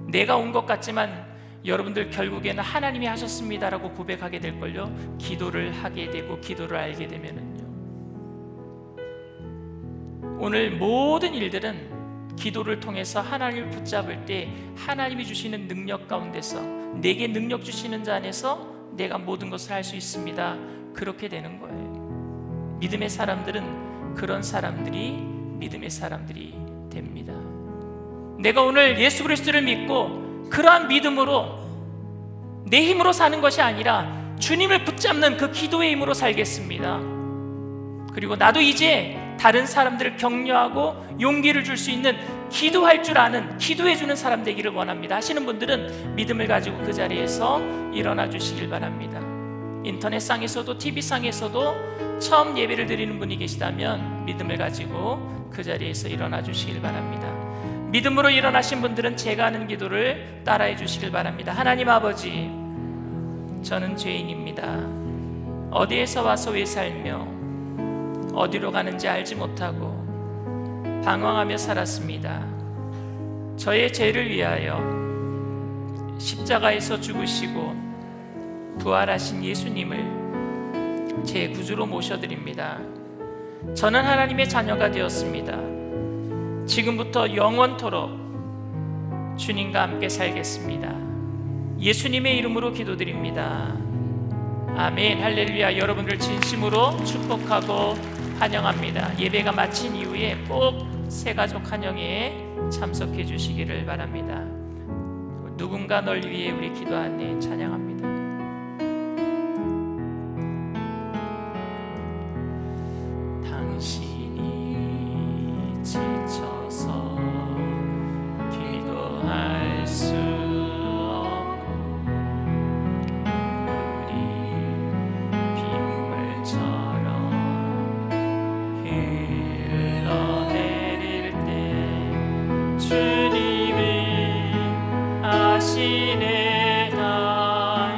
[SPEAKER 6] 내가 온 것 같지만 여러분들 결국에는 하나님이 하셨습니다라고 고백하게 될걸요. 기도를 하게 되고 기도를 알게 되면은요, 오늘 모든 일들은 기도를 통해서 하나님을 붙잡을 때 하나님이 주시는 능력 가운데서, 내게 능력 주시는 자 안에서 내가 모든 것을 할 수 있습니다, 그렇게 되는 거예요. 믿음의 사람들은 그런 사람들이 믿음의 사람들이 됩니다. 내가 오늘 예수 그리스도를 믿고 그러한 믿음으로 내 힘으로 사는 것이 아니라 주님을 붙잡는 그 기도의 힘으로 살겠습니다. 그리고 나도 이제 다른 사람들을 격려하고 용기를 줄 수 있는, 기도할 줄 아는, 기도해 주는 사람 되기를 원합니다 하시는 분들은 믿음을 가지고 그 자리에서 일어나 주시길 바랍니다. 인터넷상에서도 TV상에서도 처음 예배를 드리는 분이 계시다면 믿음을 가지고 그 자리에서 일어나 주시길 바랍니다. 믿음으로 일어나신 분들은 제가 하는 기도를 따라해 주시길 바랍니다. 하나님 아버지, 저는 죄인입니다. 어디에서 와서 왜 살며 어디로 가는지 알지 못하고 방황하며 살았습니다. 저의 죄를 위하여 십자가에서 죽으시고 부활하신 예수님을 제 구주로 모셔드립니다. 저는 하나님의 자녀가 되었습니다. 지금부터 영원토록 주님과 함께 살겠습니다. 예수님의 이름으로 기도드립니다. 아멘. 할렐루야. 여러분들 진심으로 축복하고 환영합니다. 예배가 마친 이후에 꼭 새가족 환영회에 참석해 주시기를 바랍니다. 누군가 널 위해 우리 기도하네. 찬양합니다. 당신이 지쳐서 기도할 수 없고 눈물이 빗물처럼 흘러내릴 때 주님이 아시네. 다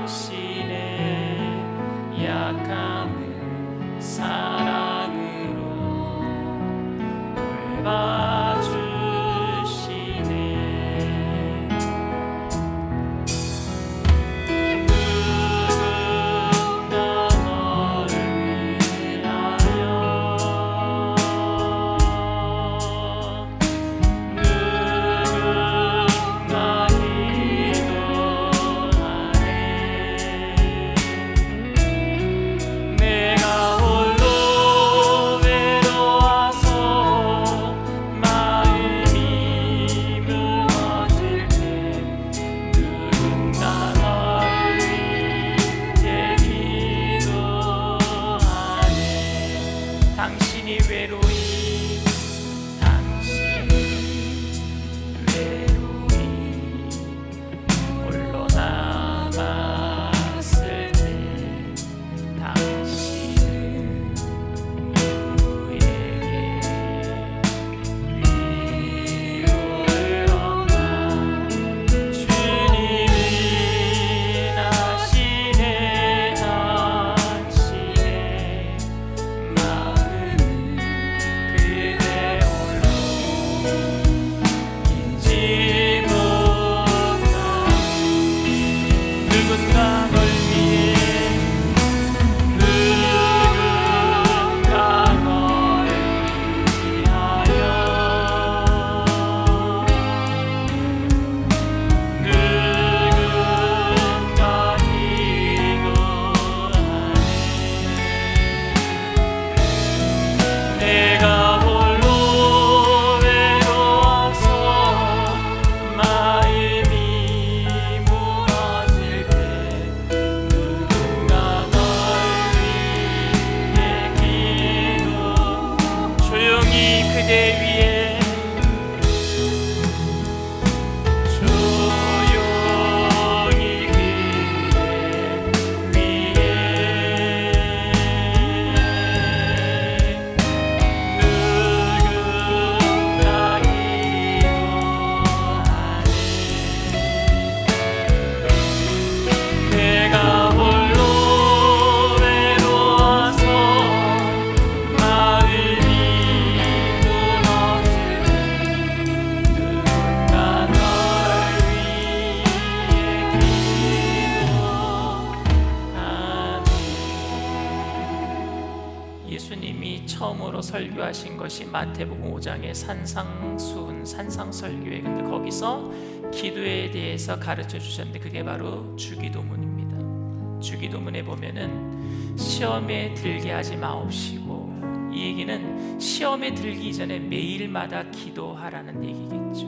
[SPEAKER 6] 예수님이 처음으로 설교하신 것이 마태복음 5장의 산상수훈, 산상설교예요. 근데 거기서 기도에 대해서 가르쳐 주셨는데 그게 바로 주기도문입니다. 주기도문에 보면은 시험에 들게 하지 마옵시고, 이 얘기는 시험에 들기 전에 매일마다 기도하라는 얘기겠죠.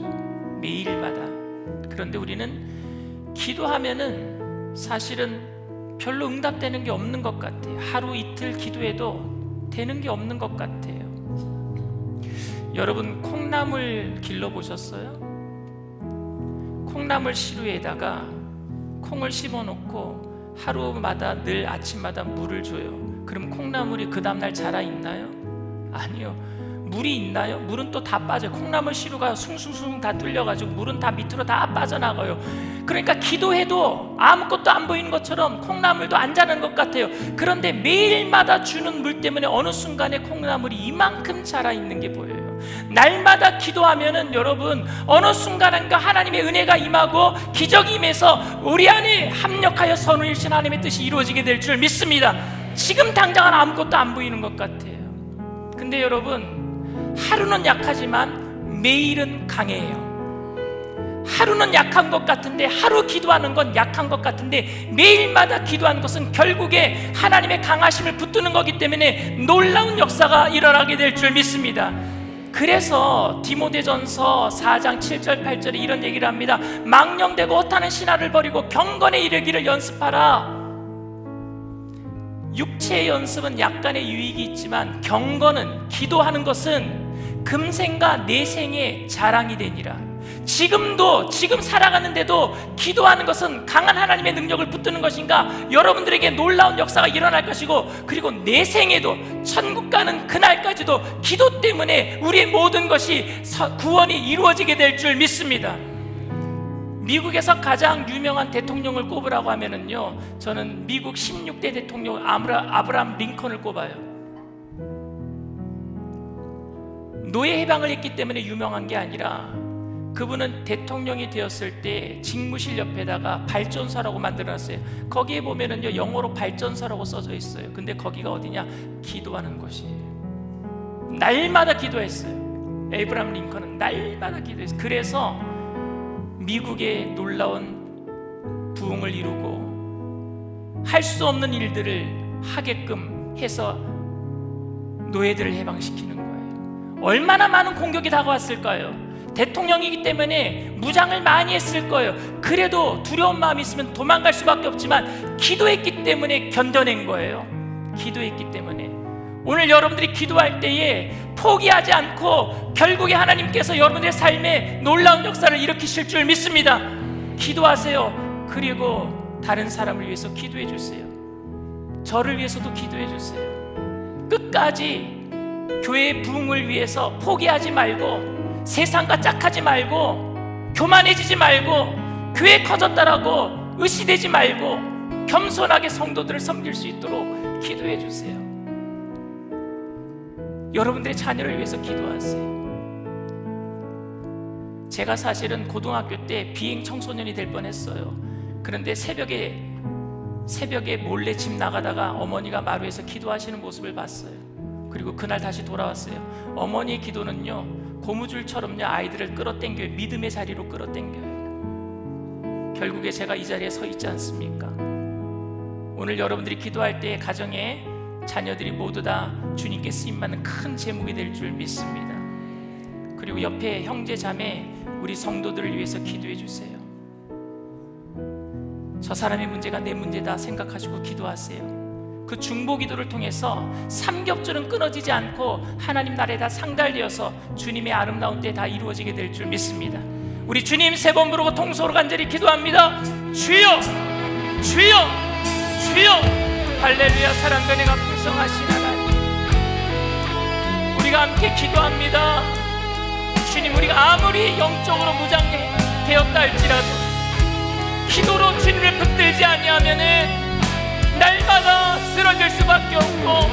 [SPEAKER 6] 매일마다. 그런데 우리는 기도하면은 사실은 별로 응답되는 게 없는 것 같아요. 하루 이틀 기도해도 되는 게 없는 것 같아요. 여러분, 콩나물 길러보셨어요? 콩나물 시루에다가 콩을 심어놓고 하루마다 늘 아침마다 물을 줘요. 그럼 콩나물이 그 다음날 자라 있나요? 아니요. 물이 있나요? 물은 또 다 빠져요. 콩나물 시루가 숭숭숭 다 뚫려가지고 물은 다 밑으로 다 빠져나가요. 그러니까 기도해도 아무것도 안 보이는 것처럼 콩나물도 안 자라는 것 같아요. 그런데 매일마다 주는 물 때문에 어느 순간에 콩나물이 이만큼 자라 있는 게 보여요. 날마다 기도하면은 여러분 어느 순간인가 하나님의 은혜가 임하고 기적이 임해서 우리 안에 합력하여 선을 이루신 하나님의 뜻이 이루어지게 될 줄 믿습니다. 지금 당장은 아무것도 안 보이는 것 같아요. 근데 여러분, 하루는 약하지만 매일은 강해요. 하루는 약한 것 같은데, 하루 기도하는 건 약한 것 같은데, 매일마다 기도하는 것은 결국에 하나님의 강하심을 붙드는 거기 때문에 놀라운 역사가 일어나게 될 줄 믿습니다. 그래서 디모데전서 4장 7절 8절에 이런 얘기를 합니다. 망령되고 헛하는 신화를 버리고 경건에 이르기를 연습하라. 육체의 연습은 약간의 유익이 있지만 경건은, 기도하는 것은 금생과 내생의 자랑이 되니라. 지금 살아가는데도 기도하는 것은 강한 하나님의 능력을 붙드는 것인가, 여러분들에게 놀라운 역사가 일어날 것이고, 그리고 내생에도 천국 가는 그날까지도 기도 때문에 우리의 모든 것이 구원이 이루어지게 될 줄 믿습니다. 미국에서 가장 유명한 대통령을 꼽으라고 하면은요, 저는 미국 16대 대통령 아브라함 링컨을 꼽아요. 노예 해방을 했기 때문에 유명한 게 아니라 그분은 대통령이 되었을 때 직무실 옆에다가 발전소라고 만들어놨어요. 거기에 보면은요, 영어로 발전소라고 써져 있어요. 근데 거기가 어디냐? 기도하는 곳이에요. 날마다 기도했어요. 에이브라함 링컨은 날마다 기도했어요. 그래서 미국의 놀라운 부흥을 이루고 할 수 없는 일들을 하게끔 해서 노예들을 해방시키는 거예요. 얼마나 많은 공격이 다가왔을까요? 대통령이기 때문에 무장을 많이 했을 거예요. 그래도 두려운 마음이 있으면 도망갈 수밖에 없지만 기도했기 때문에 견뎌낸 거예요. 기도했기 때문에. 오늘 여러분들이 기도할 때에 포기하지 않고 결국에 하나님께서 여러분들의 삶에 놀라운 역사를 일으키실 줄 믿습니다. 기도하세요. 그리고 다른 사람을 위해서 기도해 주세요. 저를 위해서도 기도해 주세요. 끝까지 교회의 부흥을 위해서 포기하지 말고, 세상과 짝하지 말고, 교만해지지 말고, 교회 커졌다라고 의시되지 말고 겸손하게 성도들을 섬길 수 있도록 기도해 주세요. 여러분들의 자녀를 위해서 기도하세요. 제가 사실은 고등학교 때 비행 청소년이 될 뻔했어요. 그런데 새벽에 몰래 집 나가다가 어머니가 마루에서 기도하시는 모습을 봤어요. 그리고 그날 다시 돌아왔어요. 어머니의 기도는요, 고무줄처럼요 아이들을 끌어당겨요. 믿음의 자리로 끌어당겨요. 결국에 제가 이 자리에 서 있지 않습니까? 오늘 여러분들이 기도할 때 가정에 자녀들이 모두 다 주님께 쓰임받는 큰 제목이 될 줄 믿습니다. 그리고 옆에 형제 자매 우리 성도들을 위해서 기도해 주세요. 저 사람의 문제가 내 문제다 생각하시고 기도하세요. 그 중보 기도를 통해서 삼겹줄은 끊어지지 않고 하나님 나라에 다 상달되어서 주님의 아름다운 때 다 이루어지게 될 줄 믿습니다. 우리 주님 세 번 부르고 통성으로 간절히 기도합니다. 주여, 주여, 주여. 할렐루야. 사랑과 은혜가 풍성하신 하나님, 우리가 함께 기도합니다. 주님, 우리가 아무리 영적으로 무장되었다 할지라도 기도로 주님을 붙들지 아니하면은 날마다 쓰러질 수밖에 없고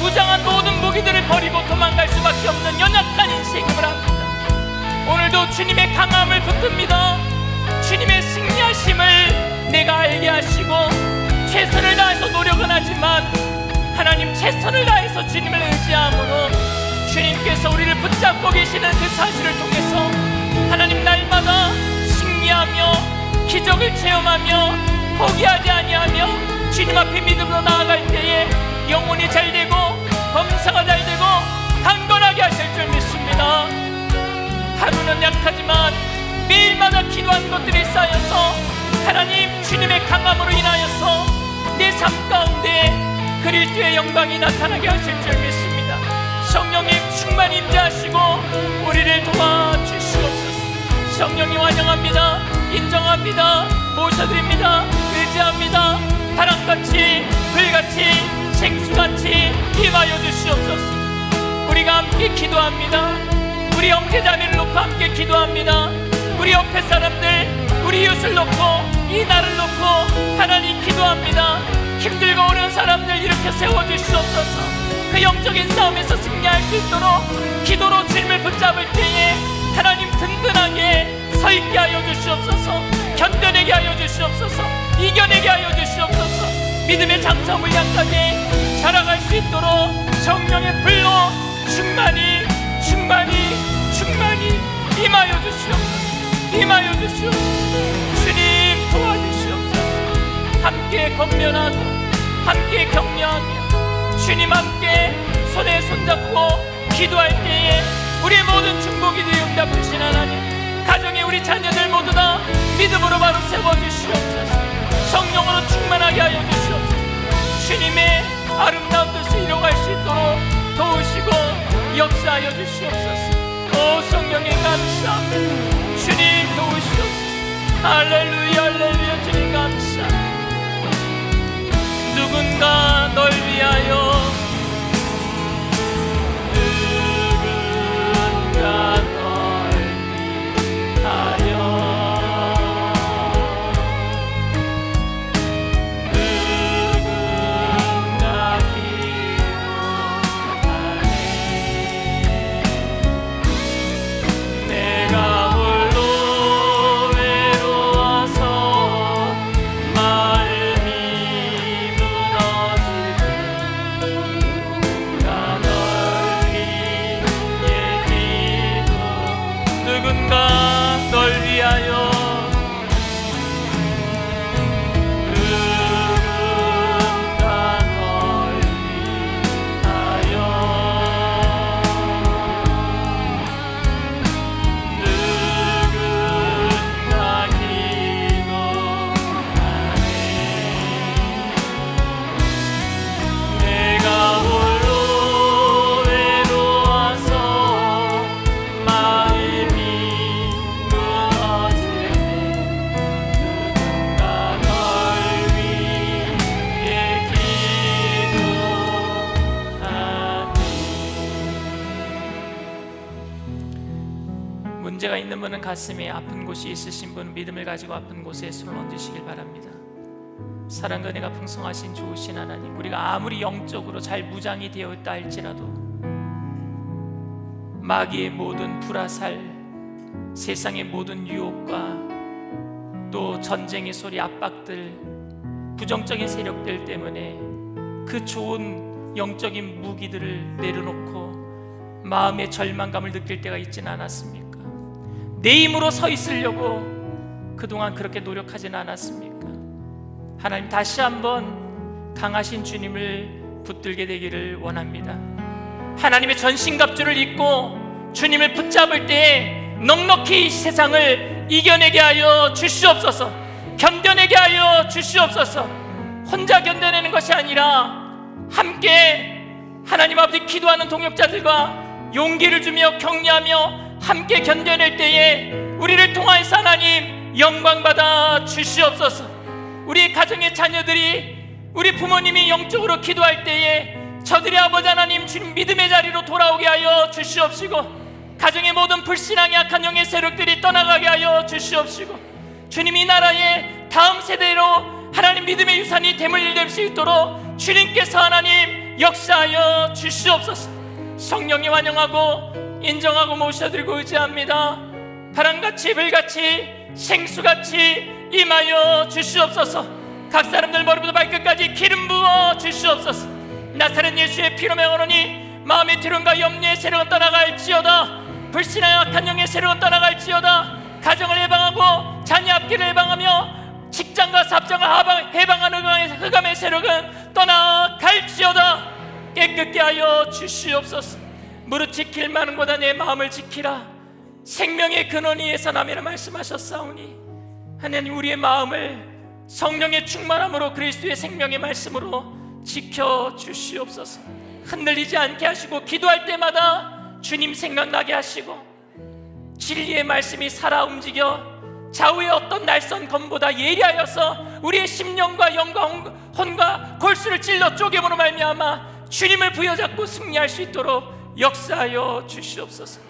[SPEAKER 6] 무장한 모든 무기들을 버리고 도망갈 수밖에 없는 연약한 인생을 합니다. 오늘도 주님의 강함을 붙듭니다. 주님의 승리하심을 내가 알게 하시고 최선을 다해서 노력은 하지만 하나님 하나님 최선을 다해서 주님을 의지함으로 주님께서 우리를 붙잡고 계시는 그 사실을 통해서 하나님 날마다 승리하며 기적을 체험하며 포기하지 아니하며 주님 앞에 믿음으로 나아갈 때에 영혼이 잘되고 범사가 잘되고 강건하게 하실 줄 믿습니다. 하루는 약하지만 매일마다 기도한 것들이 쌓여서 하나님 주님의 강함으로 인하여서 내 삶 가운데 그리스도의 영광이 나타나게 하실 줄 믿습니다. 성령님 충만 임재하시고 우리를 도와주시옵소서. 성령님 환영합니다. 인정합니다. 모셔드립니다. 의지합니다. 바람같이 불같이 생수같이 임하여 주시옵소서. 우리가 함께 기도합니다. 우리 형제자매를 놓고 함께 기도합니다. 우리 옆에 사람들, 우리 이웃을 놓고 이 나를 놓고 하나님 기도합니다. 힘들고 오는 사람들 이렇게 세워주시옵소서. 그 영적인 싸움에서 승리할 수 있도록 기도로 주님을 붙잡을 때에 하나님 든든하게 서있게 하여 주시옵소서. 견뎌내게 하여 주시옵소서. 이겨내게 하여 주시옵소서. 믿음의 장차 물량까지 자라갈 수 있도록 성령의 불로 충만히 임하여 주시옵소서. 임하여 주시옵소서. 주님 도와주시옵소서. 함께 권면하고 함께 격려하며 주님 함께 손에 손잡고 기도할 때에 우리의 모든 중보기도에 응답 주신 하나님, 가정의 우리 자녀들 모두 다 믿음으로 바로 세워주시옵소서. 성령으로 충만하게 하여 주시옵소서. 주님의 아름다운 뜻을 이뤄갈 수 있도록 도우시고 역사하여 주시옵소서. 오 성령님 감사합니다. 주님 도우시옵소서. 할렐루야 할렐루야. 주님 감사합니다. 누군가 널 위하여, 누군가 널 위하여, 누군가 기도하네. 내가 홀로 외로워서 마음이 무너질 때 누군가 널 위해 기도, 누군가 널 위하여, 누군가 널 위하여, 누군가 기도하네. 내가 홀로 외로워서 마음이 무너질 때 누군가 널 위해 기도하네. 문제가 있는 분은 가슴에 아픈 곳이 있으신 분은 믿음을 가지고 아픈 곳에 손을 얹으시길 바랍니다. 사랑과 은혜가 풍성하신 좋으신 하나님, 우리가 아무리 영적으로 잘 무장이 되어 있다 할지라도 마귀의 모든 불화살, 세상의 모든 유혹과 또 전쟁의 소리, 압박들, 부정적인 세력들 때문에 그 좋은 영적인 무기들을 내려놓고 마음의 절망감을 느낄 때가 있지는 않았습니까? 내 힘으로 서 있으려고 그동안 그렇게 노력하지는 않았습니까? 하나님, 다시 한번 강하신 주님을 붙들게 되기를 원합니다. 하나님의 전신갑주를 입고 주님을 붙잡을 때에 넉넉히 이 세상을 이겨내게 하여 주시옵소서. 견뎌내게 하여 주시옵소서. 혼자 견뎌내는 것이 아니라 함께 하나님 아버지 기도하는 동역자들과 용기를 주며 격려하며 함께 견뎌낼 때에 우리를 통하여서 하나님 영광 받아 주시옵소서. 우리 가정의 자녀들이, 우리 부모님이 영적으로 기도할 때에 저들의 아버지 하나님 주님 믿음의 자리로 돌아오게 하여 주시옵시고, 가정의 모든 불신앙의 악한 영의 세력들이 떠나가게 하여 주시옵시고, 주님 이 나라의 다음 세대로 하나님 믿음의 유산이 대물림될 수 있도록 주님께서 하나님 역사하여 주시옵소서. 성령이 환영하고 인정하고 모셔드리고 의지합니다. 바람같이 불같이 생수같이 임하여 주시옵소서. 각 사람들 머리부터 발끝까지 기름 부어 주시옵소서. 나사렛 예수의 피로 명하노니 마음의 두려움과 염려의 세력은 떠나갈지어다. 불신하여 악한 영의 세력은 떠나갈지어다. 가정을 해방하고 자녀 앞길을 해방하며 직장과 사업장을 해방하는 흑암의 세력은 떠나갈지어다. 깨끗게 하여 주시옵소서. 무릇 지킬 만한 곳아 내 마음을 지키라. 생명의 근원이 위에서 남이라 말씀하셨사오니 하나님, 우리의 마음을 성령의 충만함으로 그리스도의 생명의 말씀으로 지켜 주시옵소서. 흔들리지 않게 하시고 기도할 때마다 주님 생각나게 하시고 진리의 말씀이 살아 움직여 좌우의 어떤 날선 검보다 예리하여서 우리의 심령과 영과 혼과 골수를 찔러 쪼개므로 말미암아 주님을 부여잡고 승리할 수 있도록 역사하여 주시옵소서.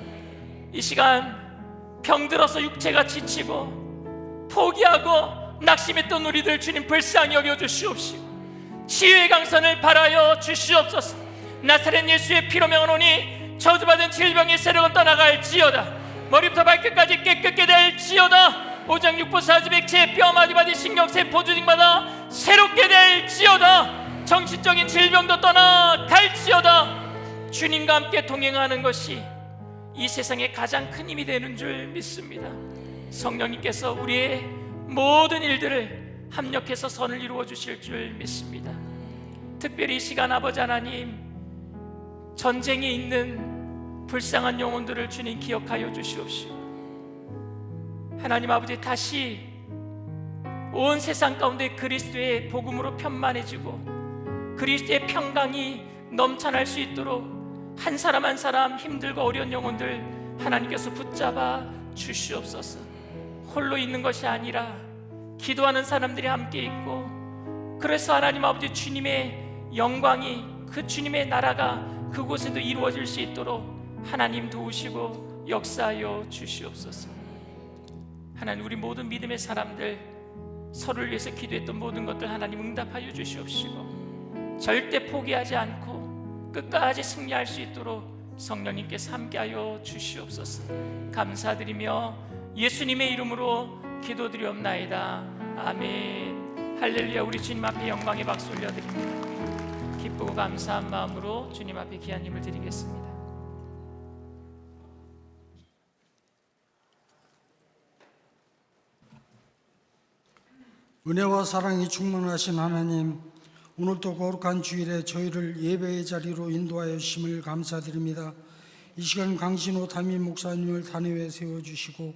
[SPEAKER 6] 이 시간 병들어서 육체가 지치고 포기하고 낙심했던 우리들 주님 불쌍히 여겨 주시옵시고 치유의 강선을 바라여 주시옵소서. 나사렛 예수의 피로 명하노니 저주받은 질병의 세력은 떠나갈지어다. 머리부터 발끝까지 깨끗게 될지어다. 오장육부 사지백체 뼈마디마디 신경세포 조직마다 새롭게 될지어다. 정신적인 질병도 떠나갈지어다. 주님과 함께 동행하는 것이 이 세상에 가장 큰 힘이 되는 줄 믿습니다. 성령님께서 우리의 모든 일들을 합력해서 선을 이루어 주실 줄 믿습니다. 특별히 이 시간 아버지 하나님, 전쟁에 있는 불쌍한 영혼들을 주님 기억하여 주시옵시고, 하나님 아버지, 다시 온 세상 가운데 그리스도의 복음으로 편만해지고 그리스도의 평강이 넘쳐날 수 있도록 한 사람 한 사람 힘들고 어려운 영혼들 하나님께서 붙잡아 주시옵소서. 홀로 있는 것이 아니라 기도하는 사람들이 함께 있고, 그래서 하나님 아버지 주님의 영광이, 그 주님의 나라가 그곳에도 이루어질 수 있도록 하나님 도우시고 역사하여 주시옵소서. 하나님, 우리 모든 믿음의 사람들 서로를 위해서 기도했던 모든 것들 하나님 응답하여 주시옵시고 절대 포기하지 않고 끝까지 승리할 수 있도록 성령님께서 함께하여 주시옵소서. 감사드리며 예수님의 이름으로 기도드리옵나이다. 아멘. 할렐루야. 우리 주님 앞에 영광의 박수 올려드립니다. 기쁘고 감사한 마음으로 주님 앞에 귀한 힘을 드리겠습니다.
[SPEAKER 7] 은혜와 사랑이 충만하신 하나님, 오늘도 거룩한 주일에 저희를 예배의 자리로 인도하여 주심을 감사드립니다. 이 시간 강신호 담임 목사님을 단회에 세워주시고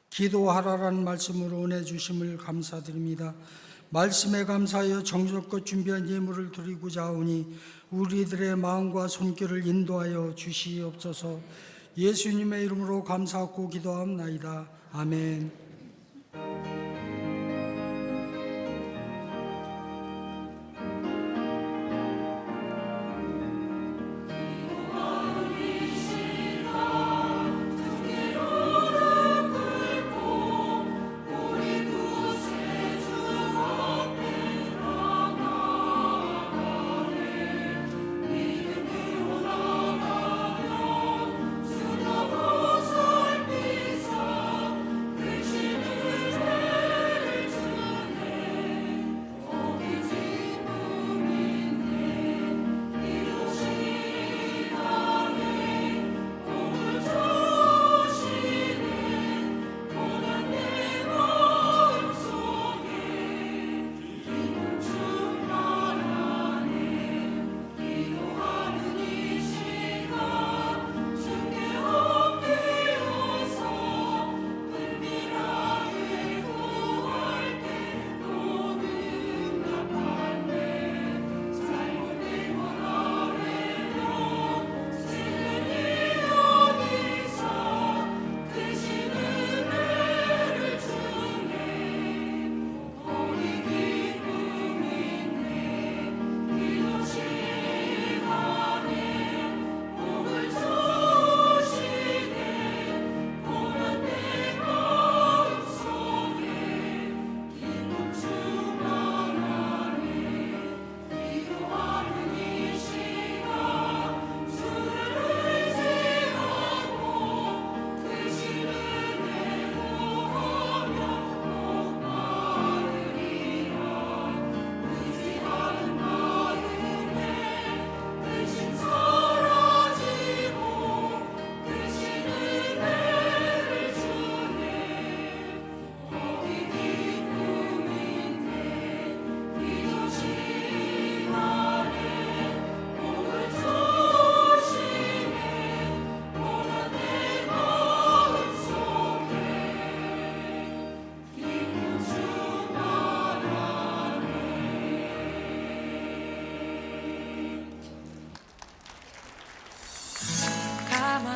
[SPEAKER 7] 기도하라라는 말씀으로 은혜 주심을 감사드립니다. 말씀에 감사하여 정성껏 준비한 예물을 드리고자 하오니 우리들의 마음과 손길을 인도하여 주시옵소서. 예수님의 이름으로 감사하고 기도합나이다. 아멘.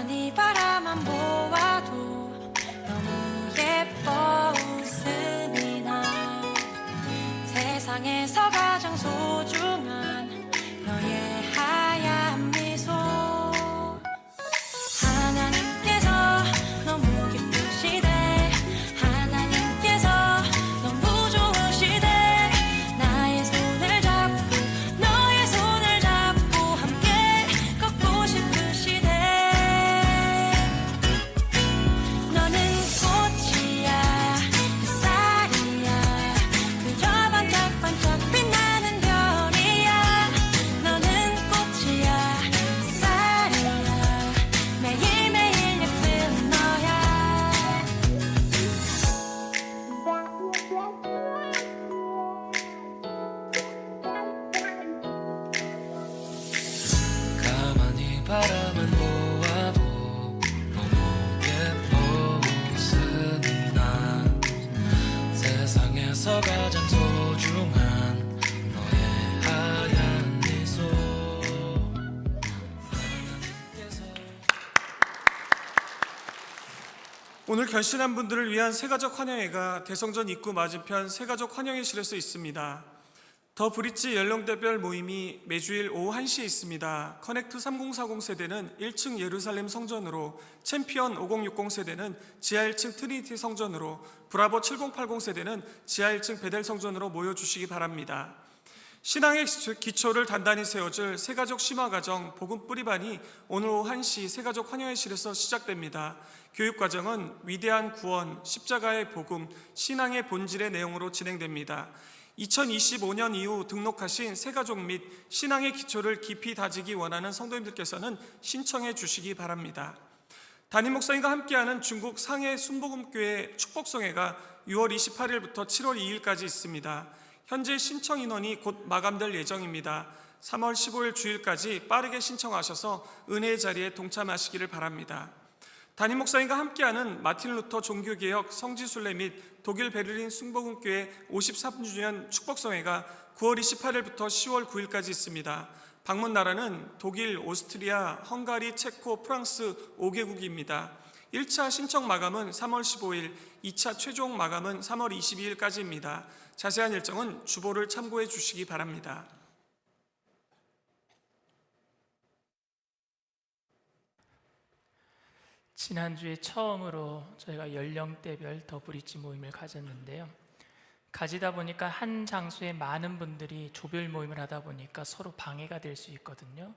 [SPEAKER 2] 가만히 바라만 보아도 너무 예뻐 웃음이 나 세상에서 가장 소중한 너의 하얀 미소 하나님께서 너무 기쁘시대 하나님께서 너무 좋으시대 나의 손을 잡고 너의 손을 잡고 함께 걷고 싶으시대 너는 꽃이야 햇살이야 그저 반짝반짝 빛나는 별이야 너는 꽃이야 햇살이야 매일매일 예쁜 너야
[SPEAKER 1] 가만히 바라만 보아도 너무 예뻐 웃음이 나 세상에서 가장 소중한 너의 하얀 미소 하나님께서
[SPEAKER 3] 오늘 결신한 분들을 위한 세가족 환영회가 대성전 입구 맞은편 세가족 환영회실에서 있습니다. 더 브릿지 연령대별 모임이 매주일 오후 1시에 있습니다. 커넥트 3040 세대는 1층 예루살렘 성전으로, 챔피언 5060 세대는 지하 1층 트리니티 성전으로, 브라보 7080 세대는 지하 1층 베델 성전으로 모여주시기 바랍니다. 신앙의 기초를 단단히 세워줄 세가족 심화과정 복음 뿌리반이 오늘 오후 1시 세가족 환영회실에서 시작됩니다. 교육과정은 위대한 구원, 십자가의 복음, 신앙의 본질의 내용으로 진행됩니다. 2025년 이후 등록하신 세가족 및 신앙의 기초를 깊이 다지기 원하는 성도님들께서는 신청해 주시기 바랍니다. 담임 목사님과 함께하는 중국 상해 순복음교회 축복성회가 6월 28일부터 7월 2일까지 있습니다. 현재 신청 인원이 곧 마감될 예정입니다. 3월 15일 주일까지 빠르게 신청하셔서 은혜의 자리에 동참하시기를 바랍니다. 담임 목사님과 함께하는 마틴 루터 종교개혁 성지순례 및 독일 베를린 순복음교회 53주년 축복성회가 9월 28일부터 10월 9일까지 있습니다. 방문 나라는 독일, 오스트리아, 헝가리, 체코, 프랑스 5개국입니다. 1차 신청 마감은 3월 15일, 2차 최종 마감은 3월 22일까지입니다. 자세한 일정은 주보를 참고해 주시기 바랍니다.
[SPEAKER 6] 지난주에 처음으로 저희가 연령대별 더 브릿지 모임을 가졌는데요. 가지다 보니까 한 장소에 많은 분들이 조별 모임을 하다 보니까 서로 방해가 될 수 있거든요.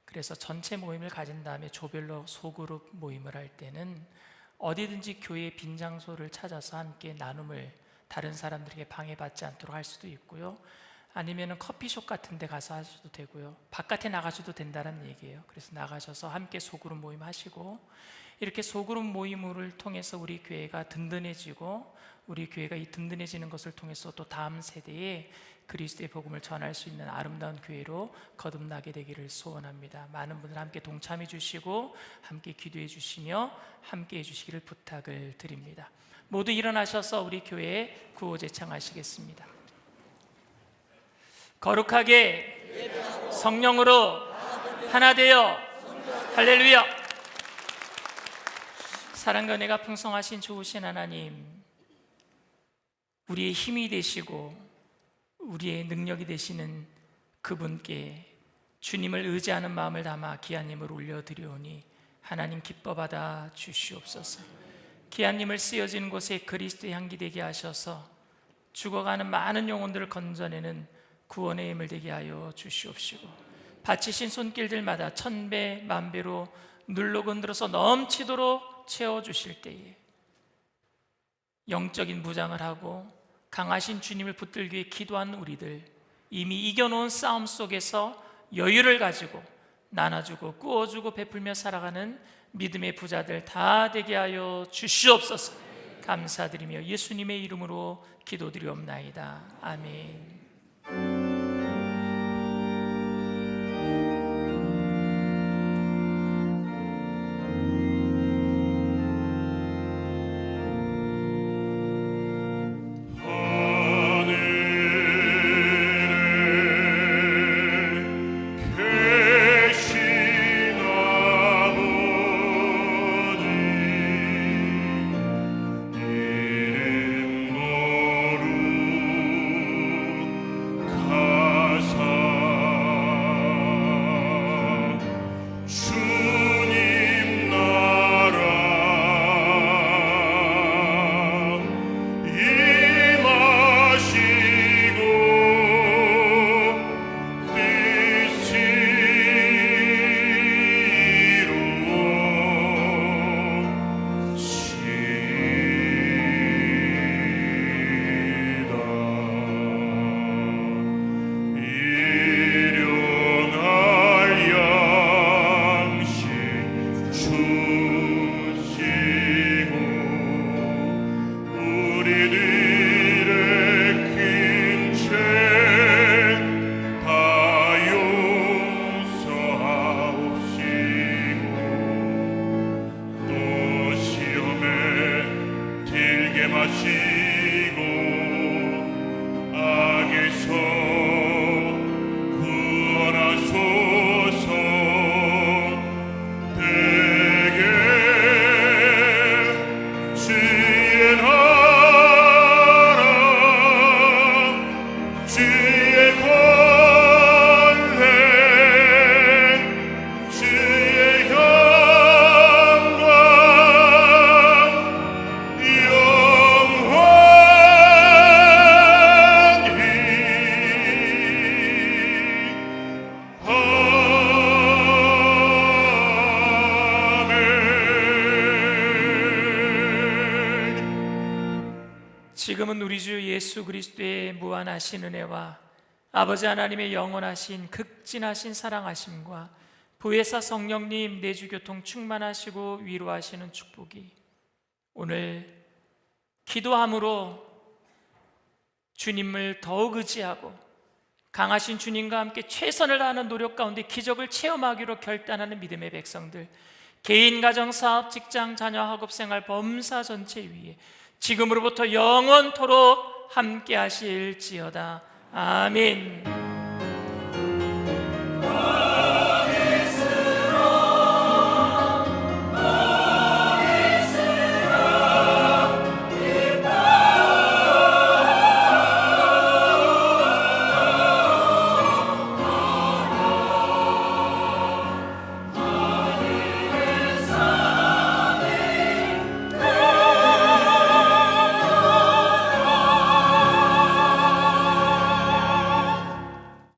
[SPEAKER 6] 그래서 전체 모임을 가진 다음에 조별로 소그룹 모임을 할 때는 어디든지 교회의 빈 장소를 찾아서 함께 나눔을 다른 사람들에게 방해받지 않도록 할 수도 있고요. 아니면 커피숍 같은 데 가서 하셔도 되고요. 바깥에 나가셔도 된다는 얘기예요. 그래서 나가셔서 함께 소그룹 모임 하시고, 이렇게 소그룹 모임을 통해서 우리 교회가 든든해지고, 우리 교회가 이 든든해지는 것을 통해서 또 다음 세대에 그리스도의 복음을 전할 수 있는 아름다운 교회로 거듭나게 되기를 소원합니다. 많은 분들 함께 동참해 주시고 함께 기도해 주시며 함께 해 주시기를 부탁을 드립니다. 모두 일어나셔서 우리 교회에 구호제창하시겠습니다. 거룩하게 성령으로 하나 되어 할렐루야. 사랑과 은혜가 풍성하신 좋으신 하나님, 우리의 힘이 되시고 우리의 능력이 되시는 그분께 주님을 의지하는 마음을 담아 기아님을 올려드리오니 하나님 기뻐 받아 주시옵소서. 기아님을 쓰여진 곳에 그리스도의 향기 되게 하셔서 죽어가는 많은 영혼들을 건져내는 구원의 힘을 되게 하여 주시옵시고, 바치신 손길들마다 천배 만배로 눌러 건드려서 넘치도록 채워주실 때에 영적인 무장을 하고 강하신 주님을 붙들기 위해 기도한 우리들, 이미 이겨놓은 싸움 속에서 여유를 가지고 나눠주고 꾸어주고 베풀며 살아가는 믿음의 부자들 다 되게 하여 주시옵소서. 감사드리며 예수님의 이름으로 기도드리옵나이다. 아멘. 지금은 우리 주 예수 그리스도의 무한하신 은혜와 아버지 하나님의 영원하신 극진하신 사랑하심과 보혜사 성령님 내주교통 충만하시고 위로하시는 축복이 오늘 기도함으로 주님을 더욱 의지하고 강하신 주님과 함께 최선을 다하는 노력 가운데 기적을 체험하기로 결단하는 믿음의 백성들, 개인, 가정, 사업, 직장, 자녀, 학업생활, 범사 전체 위에 지금으로부터 영원토록 함께 하실지어다. 아멘.